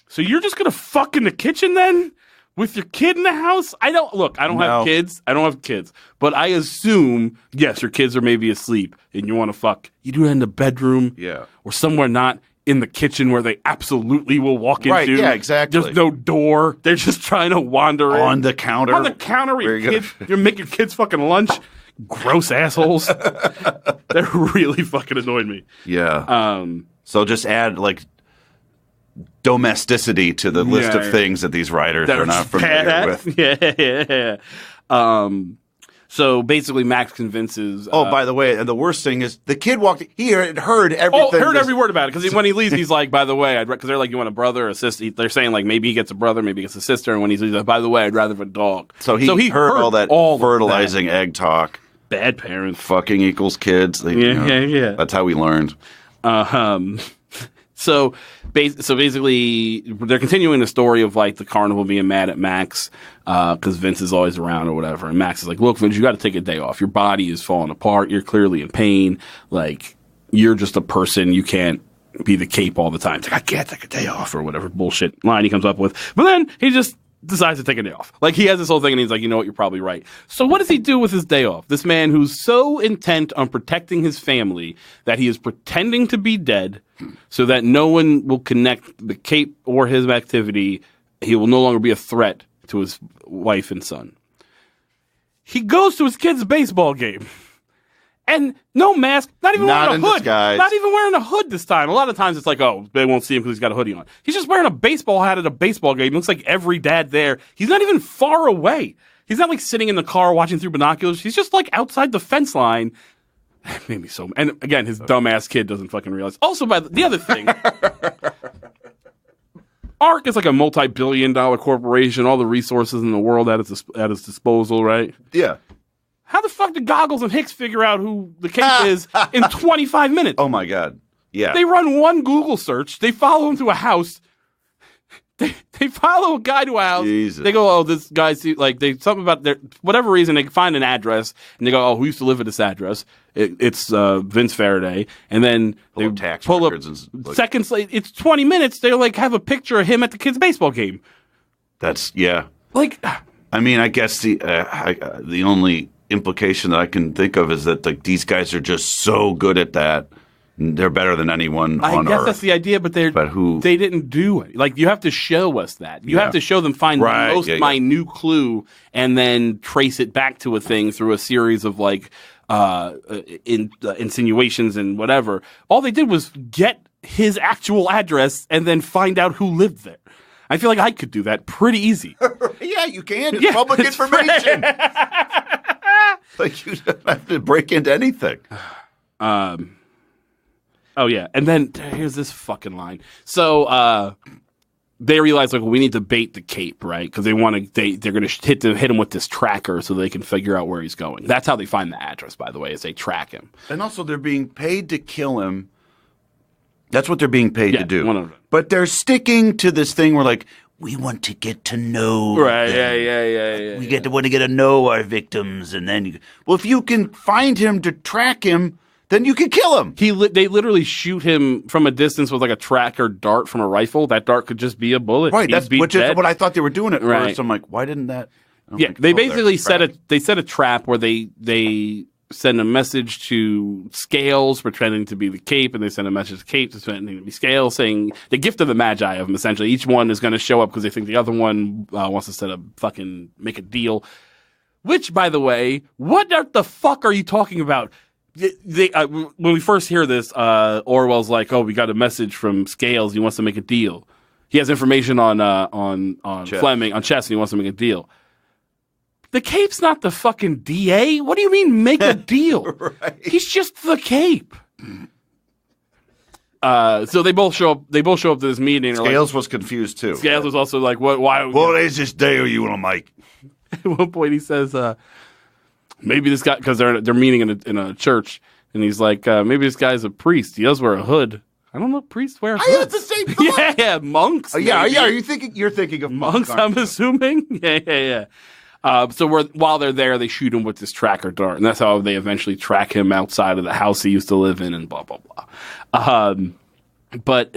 [SPEAKER 4] So you're just gonna fuck in the kitchen then? With your kid in the house? I don't have kids. But I assume, yes, your kids are maybe asleep and you want to fuck. You do it in the bedroom.
[SPEAKER 5] Yeah.
[SPEAKER 4] Or somewhere not in the kitchen where they absolutely will walk into.
[SPEAKER 5] Right, yeah, exactly.
[SPEAKER 4] There's no door. They're just trying to wander in.
[SPEAKER 5] On the counter.
[SPEAKER 4] On the counter where you make your kids fucking lunch. Gross assholes. They're really fucking annoyed me.
[SPEAKER 5] Yeah. So just add like domesticity to the list of things that these writers are not familiar with.
[SPEAKER 4] Yeah. So basically, Max convinces.
[SPEAKER 5] By the way, and the worst thing is the kid walked. He heard everything.
[SPEAKER 4] Heard every word about it because when he leaves, he's like, "By the way, because they're like, you want a brother or a sister?" They're saying like maybe he gets a brother, maybe he gets a sister, and when he's like, "By the way, I'd rather have a dog."
[SPEAKER 5] So he heard all that fertilizing egg talk.
[SPEAKER 4] Bad parents.
[SPEAKER 5] Fucking equals kids.
[SPEAKER 4] Yeah.
[SPEAKER 5] That's how we learned.
[SPEAKER 4] So basically, they're continuing the story of like the carnival being mad at Max because Vince is always around or whatever. And Max is like, "Look, Vince, you got to take a day off. Your body is falling apart. You're clearly in pain. Like you're just a person. You can't be the Cape all the time." It's like, "I can't take a day off," or whatever bullshit line he comes up with. But then he just decides to take a day off. Like he has this whole thing and he's like, "You know what? You're probably right." So what does he do with his day off? This man who's so intent on protecting his family that he is pretending to be dead so that no one will connect the Cape or his activity. He will no longer be a threat to his wife and son. He goes to his kid's baseball game. And no mask, not even wearing a hood.
[SPEAKER 5] Disguise.
[SPEAKER 4] Not even wearing a hood this time. A lot of times it's like, oh, they won't see him because he's got a hoodie on. He's just wearing a baseball hat at a baseball game. It looks like every dad there. He's not even far away. He's not like sitting in the car watching through binoculars. He's just like outside the fence line. Made me so. And again, his dumbass kid doesn't fucking realize. Also, by the other thing, ARC is like a multi-billion-dollar corporation. All the resources in the world at its disposal, right?
[SPEAKER 5] Yeah.
[SPEAKER 4] How the fuck did Goggles and Hicks figure out who the Cape is in 25 minutes?
[SPEAKER 5] Oh my god! Yeah.
[SPEAKER 4] They run one Google search. They follow him to a house. They follow a guy to a house.
[SPEAKER 5] Jesus.
[SPEAKER 4] They go, oh, this guy's like they something about their whatever reason they find an address and they go, oh, who used to live at this address? It's Vince Faraday, and then they pull up seconds later. It's 20 minutes. They like have a picture of him at the kids' baseball game.
[SPEAKER 5] That's
[SPEAKER 4] like.
[SPEAKER 5] I mean, I guess the only implication that I can think of is that like these guys are just so good at that. They're better than anyone on
[SPEAKER 4] I guess
[SPEAKER 5] Earth.
[SPEAKER 4] that's the idea, but they didn't do it. Like, you have to show us that. You have to show them find the most minute clue and then trace it back to a thing through a series of, like, insinuations and whatever. All they did was get his actual address and then find out who lived there. I feel like I could do that pretty ezy.
[SPEAKER 5] Yeah, you can. It's public information. Like, you don't have to break into anything.
[SPEAKER 4] Oh, yeah. And then here's this fucking line. So they realize, like, we need to bait the Cape, right? Because they're going to hit him with this tracker so they can figure out where he's going. That's how they find the address, by the way, is they track him.
[SPEAKER 5] And also, they're being paid to kill him. That's what they're being paid to do.
[SPEAKER 4] 100%.
[SPEAKER 5] But they're sticking to this thing where, like, we want to get to know
[SPEAKER 4] them.
[SPEAKER 5] Yeah. We want to get to know our victims. And then, if you can find him to track him, then you can kill him.
[SPEAKER 4] They literally shoot him from a distance with like a tracker dart from a rifle. That dart could just be a bullet.
[SPEAKER 5] Right, is what I thought they were doing at first. I'm like, why didn't that?
[SPEAKER 4] They basically set a trap where they send a message to Scales pretending to be the Cape, and they send a message to Cape pretending to be Scales, saying the gift of the Magi of them. Essentially, each one is going to show up because they think the other one wants to make a deal. Which, by the way, what the fuck are you talking about? When we first hear this, Orwell's like, "Oh, we got a message from Scales. He wants to make a deal. He has information on Fleming, on Chess, and he wants to make a deal." The Cape's not the fucking DA. What do you mean make a deal? Right. He's just the Cape. So they both show up. They both show up to this meeting.
[SPEAKER 5] Scales was confused too.
[SPEAKER 4] Scales was also like, "What? Why?
[SPEAKER 5] What is this deal you want to make?"
[SPEAKER 4] At one point, he says, maybe this guy, because they're meeting in a church, and he's like, maybe this guy's a priest. He does wear a hood. I don't know, priests wear hoods.
[SPEAKER 5] I had the same thought.
[SPEAKER 4] Yeah, monks.
[SPEAKER 5] Yeah. You're thinking of
[SPEAKER 4] monks. I'm assuming. Yeah. So while they're there, they shoot him with this tracker dart, and that's how they eventually track him outside of the house he used to live in, and blah blah blah. But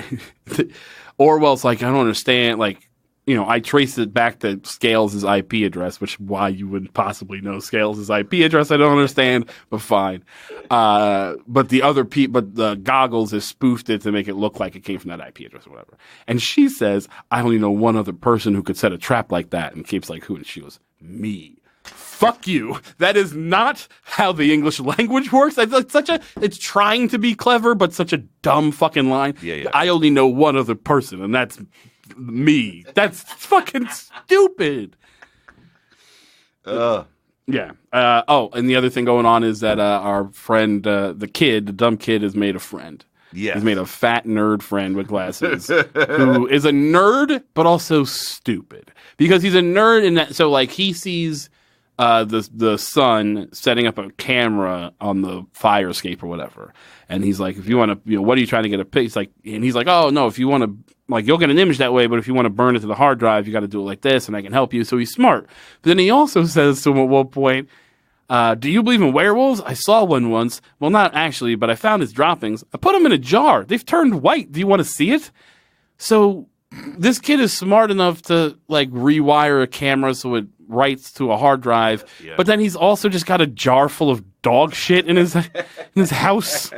[SPEAKER 4] Orwell's like, I don't understand, like. I traced it back to Scales' IP address, which why you would possibly know Scales' IP address, I don't understand, but fine. But the Goggles has spoofed it to make it look like it came from that IP address or whatever. And she says, I only know one other person who could set a trap like that. And Cape's like, who? And she goes, me. Fuck you. That is not how the English language works. It's trying to be clever, but such a dumb fucking line.
[SPEAKER 5] Yeah.
[SPEAKER 4] I only know one other person, and that's me. That's fucking stupid. Yeah. And the other thing going on is that our friend, the dumb kid, has made a friend.
[SPEAKER 5] Yeah.
[SPEAKER 4] He's made a fat nerd friend with glasses who is a nerd, but also stupid. Because he's a nerd in that, so like he sees the son setting up a camera on the fire escape or whatever. And he's like, if you want to, what are you trying to get a pic? He's like, oh no, if you want to, like, you'll get an image that way, but if you want to burn it to the hard drive, you got to do it like this, and I can help you. So he's smart. But then he also says to him at one point, do you believe in werewolves? I saw one once. Well, not actually, but I found his droppings. I put them in a jar. They've turned white. Do you want to see it? So this kid is smart enough to, like, rewire a camera so it writes to a hard drive. Yeah. But then he's also just got a jar full of dog shit in his house.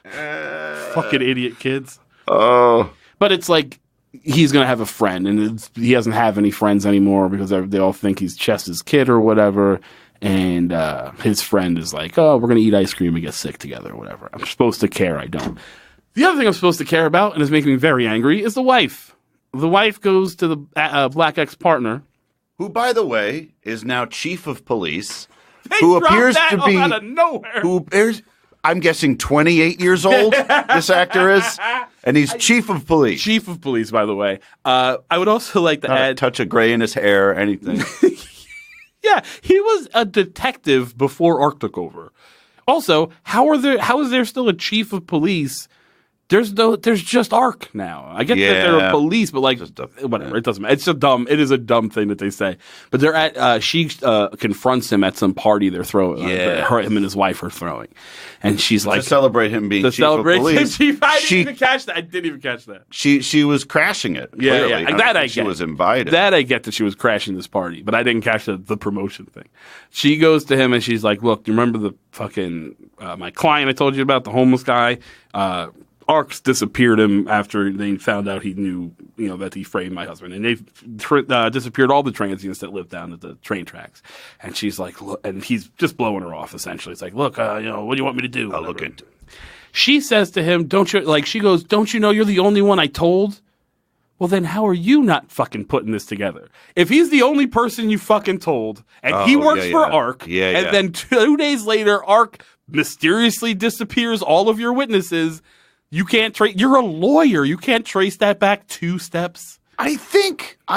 [SPEAKER 4] Fucking idiot kids.
[SPEAKER 5] Oh.
[SPEAKER 4] But it's like he's going to have a friend, and he doesn't have any friends anymore because they all think he's Chess's kid or whatever. And his friend is like, oh, we're going to eat ice cream and get sick together or whatever. I'm supposed to care. I don't. The other thing I'm supposed to care about, and is making me very angry, is the wife. The wife goes to the black ex-partner.
[SPEAKER 5] Who, by the way, is now chief of police.
[SPEAKER 4] They
[SPEAKER 5] who appears to be
[SPEAKER 4] out of nowhere.
[SPEAKER 5] Who appears, I'm guessing, 28 years old. This actor is, and he's chief of police.
[SPEAKER 4] Chief of police, by the way. I would also like to add
[SPEAKER 5] a touch of gray in his hair, anything.
[SPEAKER 4] Yeah, he was a detective before Ark took over. Also, how is there still a chief of police There's just ARC now. I get that they're police, but like whatever, it doesn't matter. It is a dumb thing that they say. But they're at she confronts him at some party they're throwing. Him and his wife are throwing, and she's like
[SPEAKER 5] to celebrate him being chief of police.
[SPEAKER 4] I didn't even catch that. I didn't even catch that.
[SPEAKER 5] She was crashing it. Clearly.
[SPEAKER 4] Yeah. That I get.
[SPEAKER 5] She was invited.
[SPEAKER 4] That I get that she was crashing this party, but I didn't catch the promotion thing. She goes to him and she's like, "Look, do you remember the fucking my client I told you about, the homeless guy?" ARCs disappeared him after they found out he knew, that he framed my husband. And they disappeared all the transients that lived down at the train tracks. And she's like, look, and he's just blowing her off, essentially. It's like, look, what do you want me to do?
[SPEAKER 5] I'll look into it.
[SPEAKER 4] She says to him, she goes, don't you know you're the only one I told? Well, then how are you not fucking putting this together? If he's the only person you fucking told, and he works for ARC, and then 2 days later, ARC mysteriously disappears all of your witnesses, you can't trace. You're a lawyer. You can't trace that back 2 steps.
[SPEAKER 5] I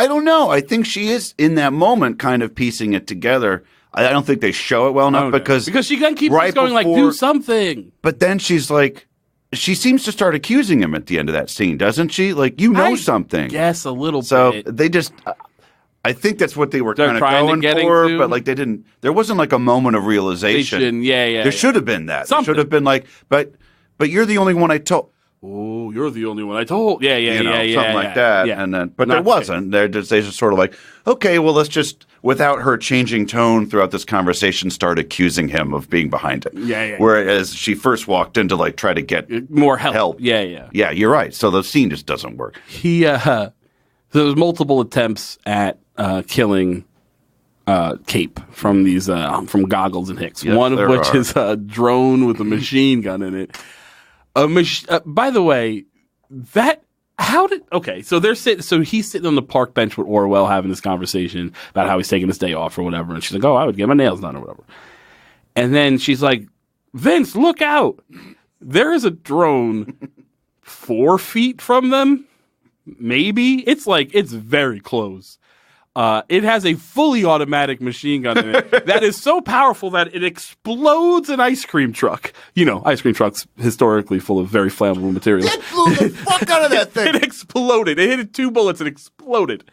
[SPEAKER 5] don't know. I think she is in that moment kind of piecing it together. I don't think they show it well enough because
[SPEAKER 4] she then keeps going like, do something.
[SPEAKER 5] But then she's like, she seems to start accusing him at the end of that scene, doesn't she? Like, something.
[SPEAKER 4] Yes, a little bit.
[SPEAKER 5] So they just, I think that's what they were kind of going for, but like they didn't, there wasn't like a moment of realization. There should have been that. There should have been like, but you're the only one I told.
[SPEAKER 4] Oh, you're the only one I told.
[SPEAKER 5] Something like that.
[SPEAKER 4] Yeah.
[SPEAKER 5] And then, but there wasn't. They just sort of like, okay, well, let's just, without her changing tone throughout this conversation, start accusing him of being behind it. Whereas she first walked in to like try to get
[SPEAKER 4] more help.
[SPEAKER 5] Yeah, you're right. So the scene just doesn't work.
[SPEAKER 4] There was multiple attempts at killing Cape from these from Goggles and Hicks.
[SPEAKER 5] Yes,
[SPEAKER 4] one of which is a drone with a machine gun in it. By the way, so he's sitting on the park bench with Orwell having this conversation about how he's taking his day off or whatever, and she's like, "Oh, I would get my nails done or whatever," and then she's like, "Vince, look out! There is a drone 4 feet from them. Maybe it's very close." It has a fully automatic machine gun in it that is so powerful that it explodes an ice cream truck. Ice cream trucks historically full of very flammable materials.
[SPEAKER 5] It blew the fuck out of that thing.
[SPEAKER 4] It exploded. It hit 2 bullets and exploded.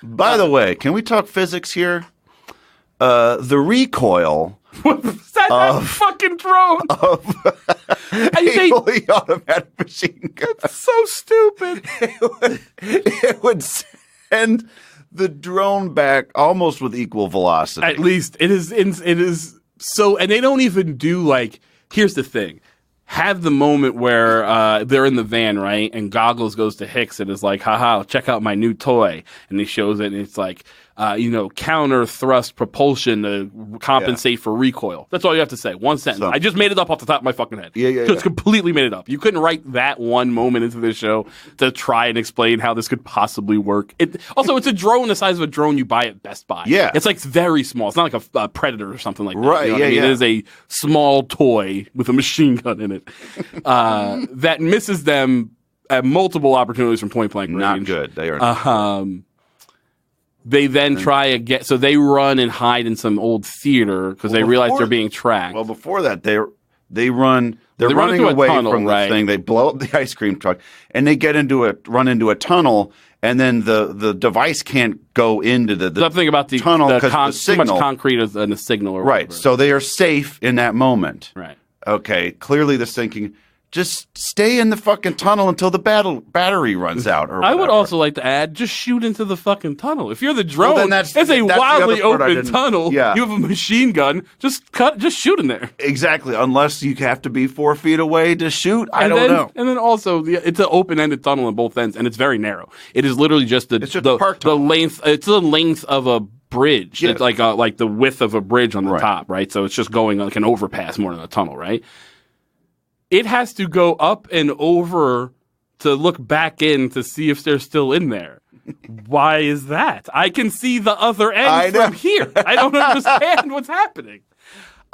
[SPEAKER 5] By the way, can we talk physics here? The recoil
[SPEAKER 4] that fucking drone
[SPEAKER 5] of a fully automatic machine gun.
[SPEAKER 4] That's so stupid.
[SPEAKER 5] It would send the drone back almost with equal velocity.
[SPEAKER 4] At least it is so, and they don't even do here's the thing. Have the moment where they're in the van, right? And Goggles goes to Hicks and is like, haha, check out my new toy. And he shows it and it's like, counter thrust propulsion to compensate for recoil. That's all you have to say. One sentence. I just made it up off the top of my fucking head. Just completely made it up. You couldn't write that one moment into this show to try and explain how this could possibly work. Also, it's a drone the size of a drone you buy at Best Buy.
[SPEAKER 5] Yeah.
[SPEAKER 4] It's very small. It's not like a Predator or something like that.
[SPEAKER 5] Right,
[SPEAKER 4] you know what I mean? It is a small toy with a machine gun in it that misses them at multiple opportunities from point blank range.
[SPEAKER 5] Not good. They are
[SPEAKER 4] They then try again. So they run and hide in some old theater because they realize they're being tracked.
[SPEAKER 5] Well, before that, they're running away from the thing. They blow up the ice cream truck and they run into a tunnel. And then the device can't go into the
[SPEAKER 4] something about the
[SPEAKER 5] tunnel because the signal,
[SPEAKER 4] too much concrete and a signal. Or
[SPEAKER 5] right.
[SPEAKER 4] Whatever.
[SPEAKER 5] So they are safe in that moment.
[SPEAKER 4] Right.
[SPEAKER 5] Okay. Clearly, they're thinking, just stay in the fucking tunnel until the battery runs out. Or
[SPEAKER 4] I would also like to add, just shoot into the fucking tunnel. If you're the drone,
[SPEAKER 5] well, that's
[SPEAKER 4] a wildly open tunnel.
[SPEAKER 5] Yeah.
[SPEAKER 4] You have a machine gun. Just shoot in there.
[SPEAKER 5] Exactly. Unless you have to be 4 feet away to shoot. I don't know.
[SPEAKER 4] And then also, it's an open-ended tunnel on both ends, and it's very narrow. It is literally just the length. It's the length of a bridge.
[SPEAKER 5] Yes.
[SPEAKER 4] It's like the width of a bridge on the top, right? So it's just going like an overpass more than a tunnel, right? It has to go up and over to look back in to see if they're still in there. Why is that? I can see the other end from here. I don't understand what's happening.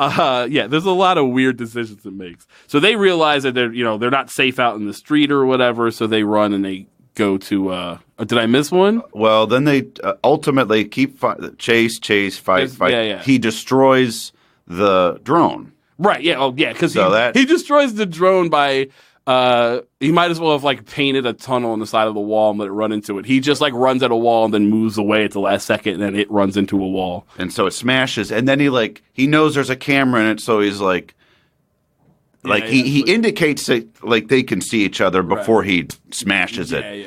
[SPEAKER 4] There's a lot of weird decisions it makes. So they realize that they're not safe out in the street or whatever. So they run and they go to. Did I miss one?
[SPEAKER 5] Well, then they ultimately keep chase, fight.
[SPEAKER 4] Yeah.
[SPEAKER 5] He destroys the drone.
[SPEAKER 4] Right, yeah, because he destroys the drone by He might as well have like painted a tunnel on the side of the wall and let it run into it. He just like runs at a wall and then moves away at the last second, and then it runs into a wall.
[SPEAKER 5] And so it smashes, and then he knows there's a camera in it, so he's like he indicates that like they can see each other before he smashes it.
[SPEAKER 4] Yeah.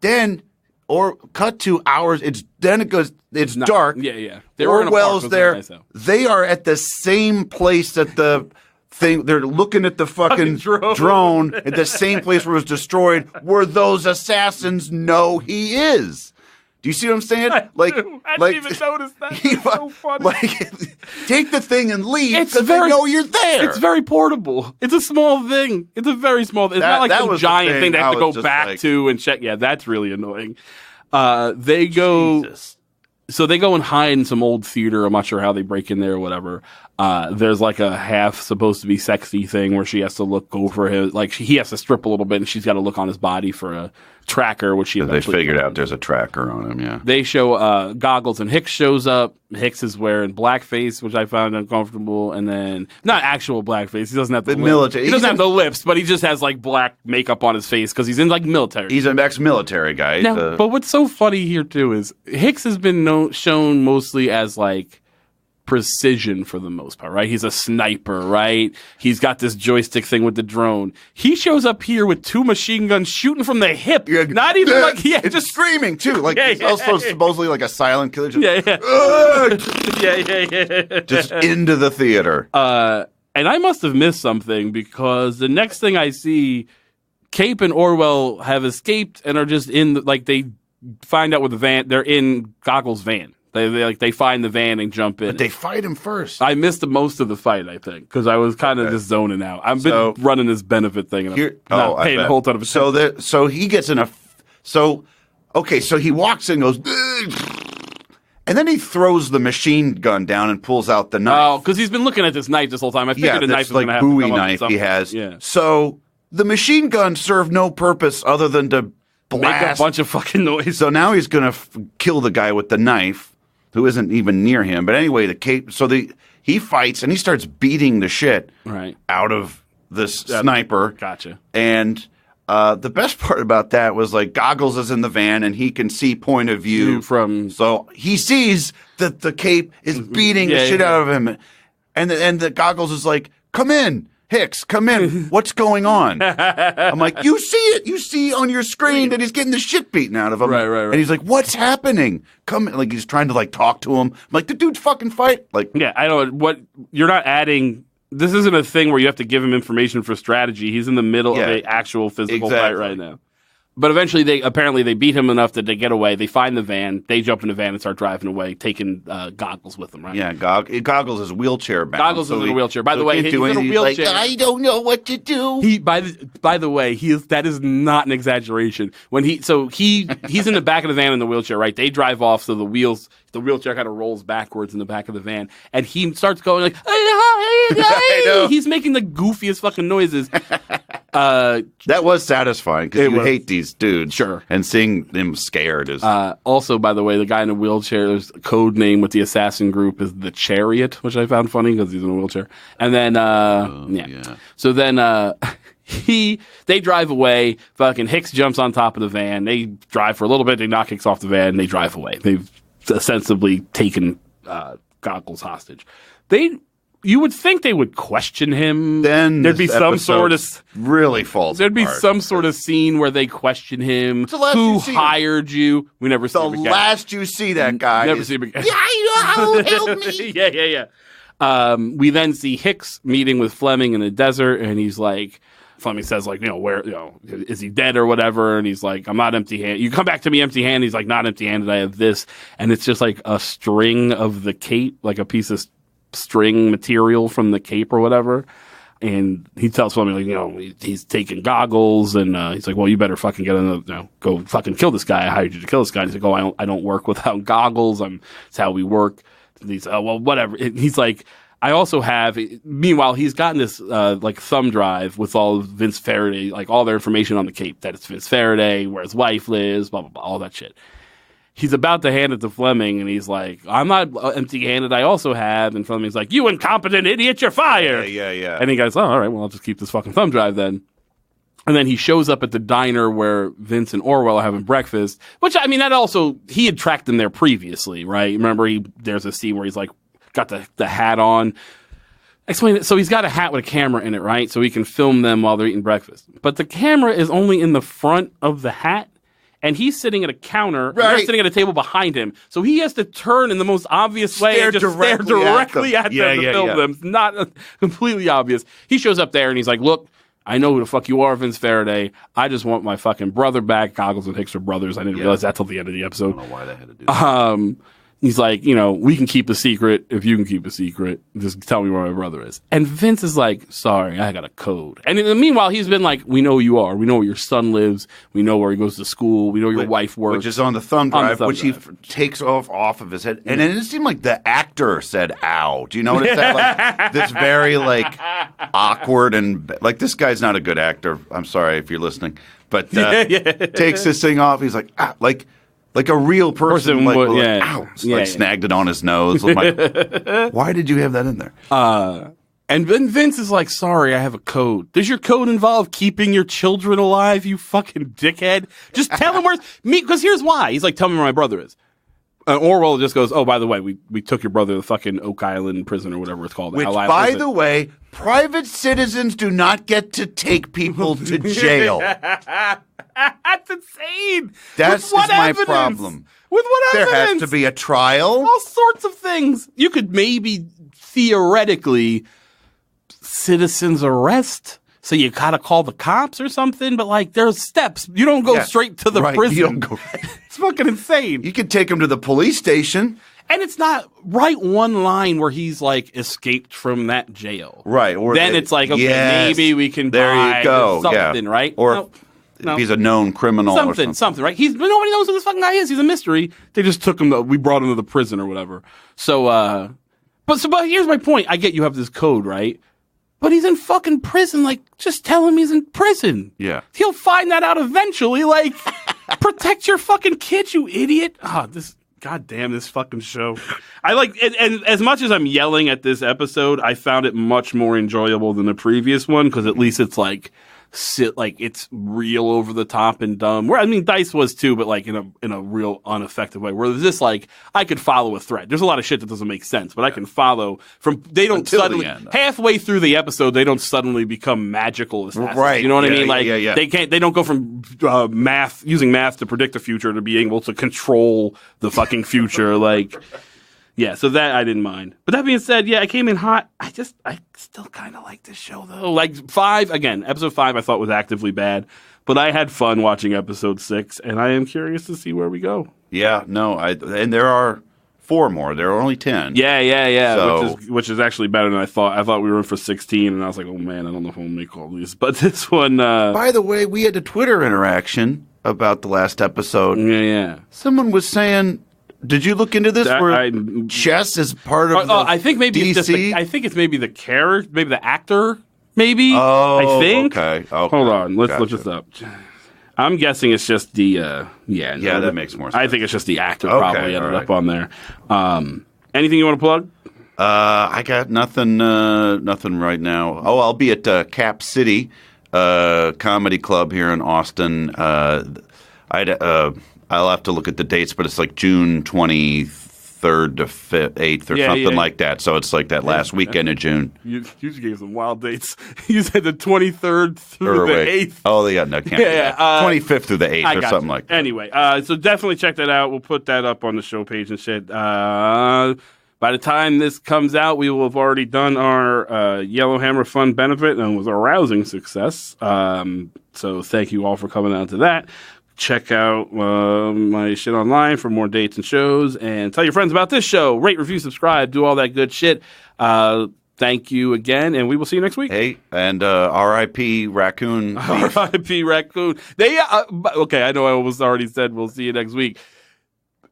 [SPEAKER 5] Then or cut to hours. It's dark.
[SPEAKER 4] Yeah.
[SPEAKER 5] Orwell's there. They are at the same place at the thing. They're looking at the fucking drone at the same place where it was destroyed, where those assassins know he is. Do you see what I'm saying?
[SPEAKER 4] I didn't even notice that. It's so funny.
[SPEAKER 5] Take the thing and leave because they know you're there.
[SPEAKER 4] It's very portable. It's a small thing. It's a very small thing. It's not like some giant thing they have to go back to and check. Yeah, that's really annoying. They go... Jesus. So they go and hide in some old theater. I'm not sure how they break in there or whatever. There's like a half supposed to be sexy thing where she has to look over him. Like he has to strip a little bit and she's got to look on his body for a tracker, which she
[SPEAKER 5] they figured out there's a tracker on him, yeah.
[SPEAKER 4] They show Goggles and Hicks shows up. Hicks is wearing blackface, which I found uncomfortable. And then, not actual blackface. He doesn't have the military. He doesn't have the lips, but he just has like black makeup on his face because he's in like military.
[SPEAKER 5] He's an ex-military guy.
[SPEAKER 4] Now, but what's so funny here too is Hicks has been shown mostly as like precision for the most part, right? He's a sniper, right? He's got this joystick thing with the drone. He shows up here with 2 machine guns shooting from the hip. Yeah, not even
[SPEAKER 5] just screaming too. Like he's also supposedly like a silent killer. Just, just into the theater.
[SPEAKER 4] And I must have missed something because the next thing I see, Cape and Orwell have escaped and are just in they find out with the van. They're in Goggles' van. They find the van and jump in.
[SPEAKER 5] But they fight him first.
[SPEAKER 4] I missed most of the fight, I think, because I was kind of just zoning out. I've been running this benefit thing, and I'm not paying a whole ton of attention.
[SPEAKER 5] So he gets in so he walks in and goes, and then he throws the machine gun down and pulls out the knife.
[SPEAKER 4] Oh, because he's been looking at this knife this whole time. I figured a knife was going to have
[SPEAKER 5] Bowie knife he has.
[SPEAKER 4] Yeah.
[SPEAKER 5] So the machine gun served no purpose other than to blast.
[SPEAKER 4] Make a bunch of fucking noise.
[SPEAKER 5] So now he's going to kill the guy with the knife, who isn't even near him. But anyway, he fights and he starts beating the shit out of this sniper.
[SPEAKER 4] Gotcha.
[SPEAKER 5] And the best part about that was like Goggles is in the van and he can see point of view so he sees that the Cape is beating the shit out of him. And the Goggles is like, come in. Hicks, come in. What's going on? I'm like, you see it. You see on your screen that he's getting the shit beaten out of him.
[SPEAKER 4] Right.
[SPEAKER 5] And he's like, what's happening? Come in. Like, he's trying to, like, talk to him. I'm like, the dude's fucking fight. Like,
[SPEAKER 4] yeah, I don't know. You're not adding... This isn't a thing where you have to give him information for strategy. He's in the middle of an actual physical fight right now. But eventually, they beat him enough that they get away. They find the van. They jump in the van and start driving away, taking Goggles with them, right?
[SPEAKER 5] Yeah, Goggles is wheelchair bound.
[SPEAKER 4] Goggles is in a wheelchair. By the way, he's in a wheelchair.
[SPEAKER 5] Like, I don't know what to do.
[SPEAKER 4] By the way, that is not an exaggeration. He's in the back of the van in the wheelchair, right? They drive off, so the wheelchair kind of rolls backwards in the back of the van, and he starts going like, I know. He's making the goofiest fucking noises.
[SPEAKER 5] That was satisfying because you hate these dudes.
[SPEAKER 4] Sure.
[SPEAKER 5] And seeing them scared is...
[SPEAKER 4] also, by the way, the guy in the wheelchair's code name with the assassin group is the Chariot, which I found funny because he's in a wheelchair. And then, So then they drive away. Fucking Hicks jumps on top of the van. They drive for a little bit. They knock Hicks off the van. They drive away. They've ostensibly taken Goggles hostage. You would think they would question him.
[SPEAKER 5] Then
[SPEAKER 4] there'd be some sort of
[SPEAKER 5] really false.
[SPEAKER 4] There'd be some sort of scene where they question him. Who hired you? We never see him again.
[SPEAKER 5] The last you see that guy,
[SPEAKER 4] never see him again.
[SPEAKER 5] Yeah, I know. Help me.
[SPEAKER 4] Yeah. We then see Hicks meeting with Fleming in the desert, and he's like, Fleming says like, where, is he dead or whatever? And he's like, I'm not empty-handed. You come back to me empty-handed. He's like, not empty-handed. I have this, and it's just like a string of the cape, like a piece of string material from the cape or whatever. And he tells Fleming, like, he's taking Goggles, and he's like, well, you better fucking go fucking kill this guy. I hired you to kill this guy. And he's like, I don't work without goggles. It's how we work. And he's, well, whatever. And he's like, I also have, meanwhile, he's gotten this, like, thumb drive with all of Vince Faraday, like, all their information on the cape, that it's Vince Faraday, where his wife lives, blah, blah, blah, all that shit. He's about to hand it to Fleming, and he's like, I'm not empty-handed. I also have. And Fleming's like, you incompetent idiot, you're fired.
[SPEAKER 5] Yeah.
[SPEAKER 4] And he goes, oh, all right, well, I'll just keep this fucking thumb drive then. And then he shows up at the diner where Vince and Orwell are having breakfast, which, I mean, that also, he had tracked them there previously, right? Remember, there's a scene where he's like, got the hat on. Explain it. So he's got a hat with a camera in it, right? So he can film them while they're eating breakfast. But the camera is only in the front of the hat. And he's sitting at a counter, and they're sitting at a table behind him. So he has to turn in the most obvious way and just stare directly at them to film them. It's not completely obvious. He shows up there and he's like, look, I know who the fuck you are, Vince Faraday. I just want my fucking brother back. Goggles and Hicks are brothers. I didn't realize that till the end of the episode.
[SPEAKER 5] I don't know why they had to do that.
[SPEAKER 4] He's like, we can keep a secret if you can keep a secret. Just tell me where my brother is. And Vince is like, sorry, I got a code. And in the meanwhile, he's been like, we know who you are. We know where your son lives. We know where he goes to school. We know your wife works.
[SPEAKER 5] Which is on the thumb drive, which he takes off of his head. And it seemed like the actor said, ow. Do you notice that? Like, this very, awkward and, this guy's not a good actor. I'm sorry if you're listening. But takes this thing off. He's like, like a real person ow, snagged it on his nose. Why did you have that in there?
[SPEAKER 4] And then Vince is like, sorry, I have a code. Does your code involve keeping your children alive, you fucking dickhead? Just tell him where's me, because here's why. He's like, tell me where my brother is. Orwell just goes, oh, by the way, we took your brother to the fucking Oak Island prison or whatever it's called.
[SPEAKER 5] Which, by the way, private citizens do not get to take people to jail.
[SPEAKER 4] That's insane.
[SPEAKER 5] That's my problem.
[SPEAKER 4] With what evidence?
[SPEAKER 5] There has to be a trial.
[SPEAKER 4] All sorts of things. You could maybe theoretically citizens arrest. So you gotta call the cops or something, but there's steps. You don't go straight to the prison.
[SPEAKER 5] You don't go
[SPEAKER 4] It's fucking insane.
[SPEAKER 5] You could take him to the police station.
[SPEAKER 4] And it's not one line where he's escaped from that jail.
[SPEAKER 5] Right. Or
[SPEAKER 4] then it's like, okay, maybe we can
[SPEAKER 5] there you go.
[SPEAKER 4] something, right?
[SPEAKER 5] Or if he's a known criminal or something.
[SPEAKER 4] Right? Nobody knows who this fucking guy is. He's a mystery. They just took him, we brought him to the prison or whatever. So, but here's my point. I get you have this code, right? But he's in fucking prison. Just tell him he's in prison.
[SPEAKER 5] Yeah.
[SPEAKER 4] He'll find that out eventually. Protect your fucking kid, you idiot. God damn this fucking show. And as much as I'm yelling at this episode, I found it much more enjoyable than the previous one, because at least it's it's real over the top and dumb. Where Dice was too, but in a real ineffective way. Where this I could follow a thread. There's a lot of shit that doesn't make sense, but I can follow they don't
[SPEAKER 5] until
[SPEAKER 4] suddenly
[SPEAKER 5] the end,
[SPEAKER 4] halfway through the episode they don't suddenly become magical assassins.
[SPEAKER 5] Right.
[SPEAKER 4] You know what I mean?
[SPEAKER 5] Yeah.
[SPEAKER 4] They don't go from using math to predict the future to being able to control the fucking future. Yeah, so that I didn't mind. But that being said, I came in hot. I still kind of like this show, though. episode 5 I thought was actively bad. But I had fun watching episode 6, and I am curious to see where we go.
[SPEAKER 5] Yeah, no, and there are 4 more. There are only 10.
[SPEAKER 4] Yeah.
[SPEAKER 5] So,
[SPEAKER 4] which is actually better than I thought. I thought we were in for 16, and I was like, oh, man, I don't know if I'm going to make all these. But this one...
[SPEAKER 5] By the way, we had a Twitter interaction about the last episode.
[SPEAKER 4] Yeah.
[SPEAKER 5] Someone was saying... Did you look into this? Chess is part of
[SPEAKER 4] I think maybe
[SPEAKER 5] DC?
[SPEAKER 4] I think it's maybe the character, maybe the actor, maybe.
[SPEAKER 5] Oh,
[SPEAKER 4] I think.
[SPEAKER 5] Okay.
[SPEAKER 4] Hold on, let's look this up. I'm guessing it's just the
[SPEAKER 5] that makes more sense.
[SPEAKER 4] I think it's just the actor probably ended up on there. Anything you want to plug?
[SPEAKER 5] I got nothing right now. Oh, I'll be at Cap City Comedy Club here in Austin. I'll have to look at the dates, but it's June 23rd to 8th or something like that. So it's that last weekend of June.
[SPEAKER 4] You gave some wild dates. You said the 23rd through the 8th.
[SPEAKER 5] Oh, no, can't be that. 25th through the 8th or something like that.
[SPEAKER 4] Anyway, so definitely check that out. We'll put that up on the show page and shit. By the time this comes out, we will have already done our Yellowhammer Fund benefit, and it was a rousing success. So thank you all for coming out to that. Check out my shit online for more dates and shows, and tell your friends about this show. Rate, review, subscribe, do all that good shit. Thank you again, and we will see you next week.
[SPEAKER 5] Hey, and R.I.P. Raccoon.
[SPEAKER 4] R.I.P. Raccoon. Okay, I know I almost already said we'll see you next week.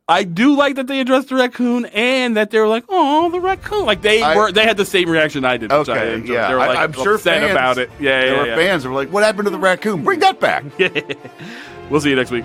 [SPEAKER 4] I do like that they addressed the raccoon, and that they were like, "Oh, the raccoon!" They had the same reaction I did.
[SPEAKER 5] Okay,
[SPEAKER 4] they were
[SPEAKER 5] I'm sure
[SPEAKER 4] upset
[SPEAKER 5] fans
[SPEAKER 4] about it.
[SPEAKER 5] There were fans who were like, "What happened to the raccoon? Bring that back!"
[SPEAKER 4] We'll see you next week.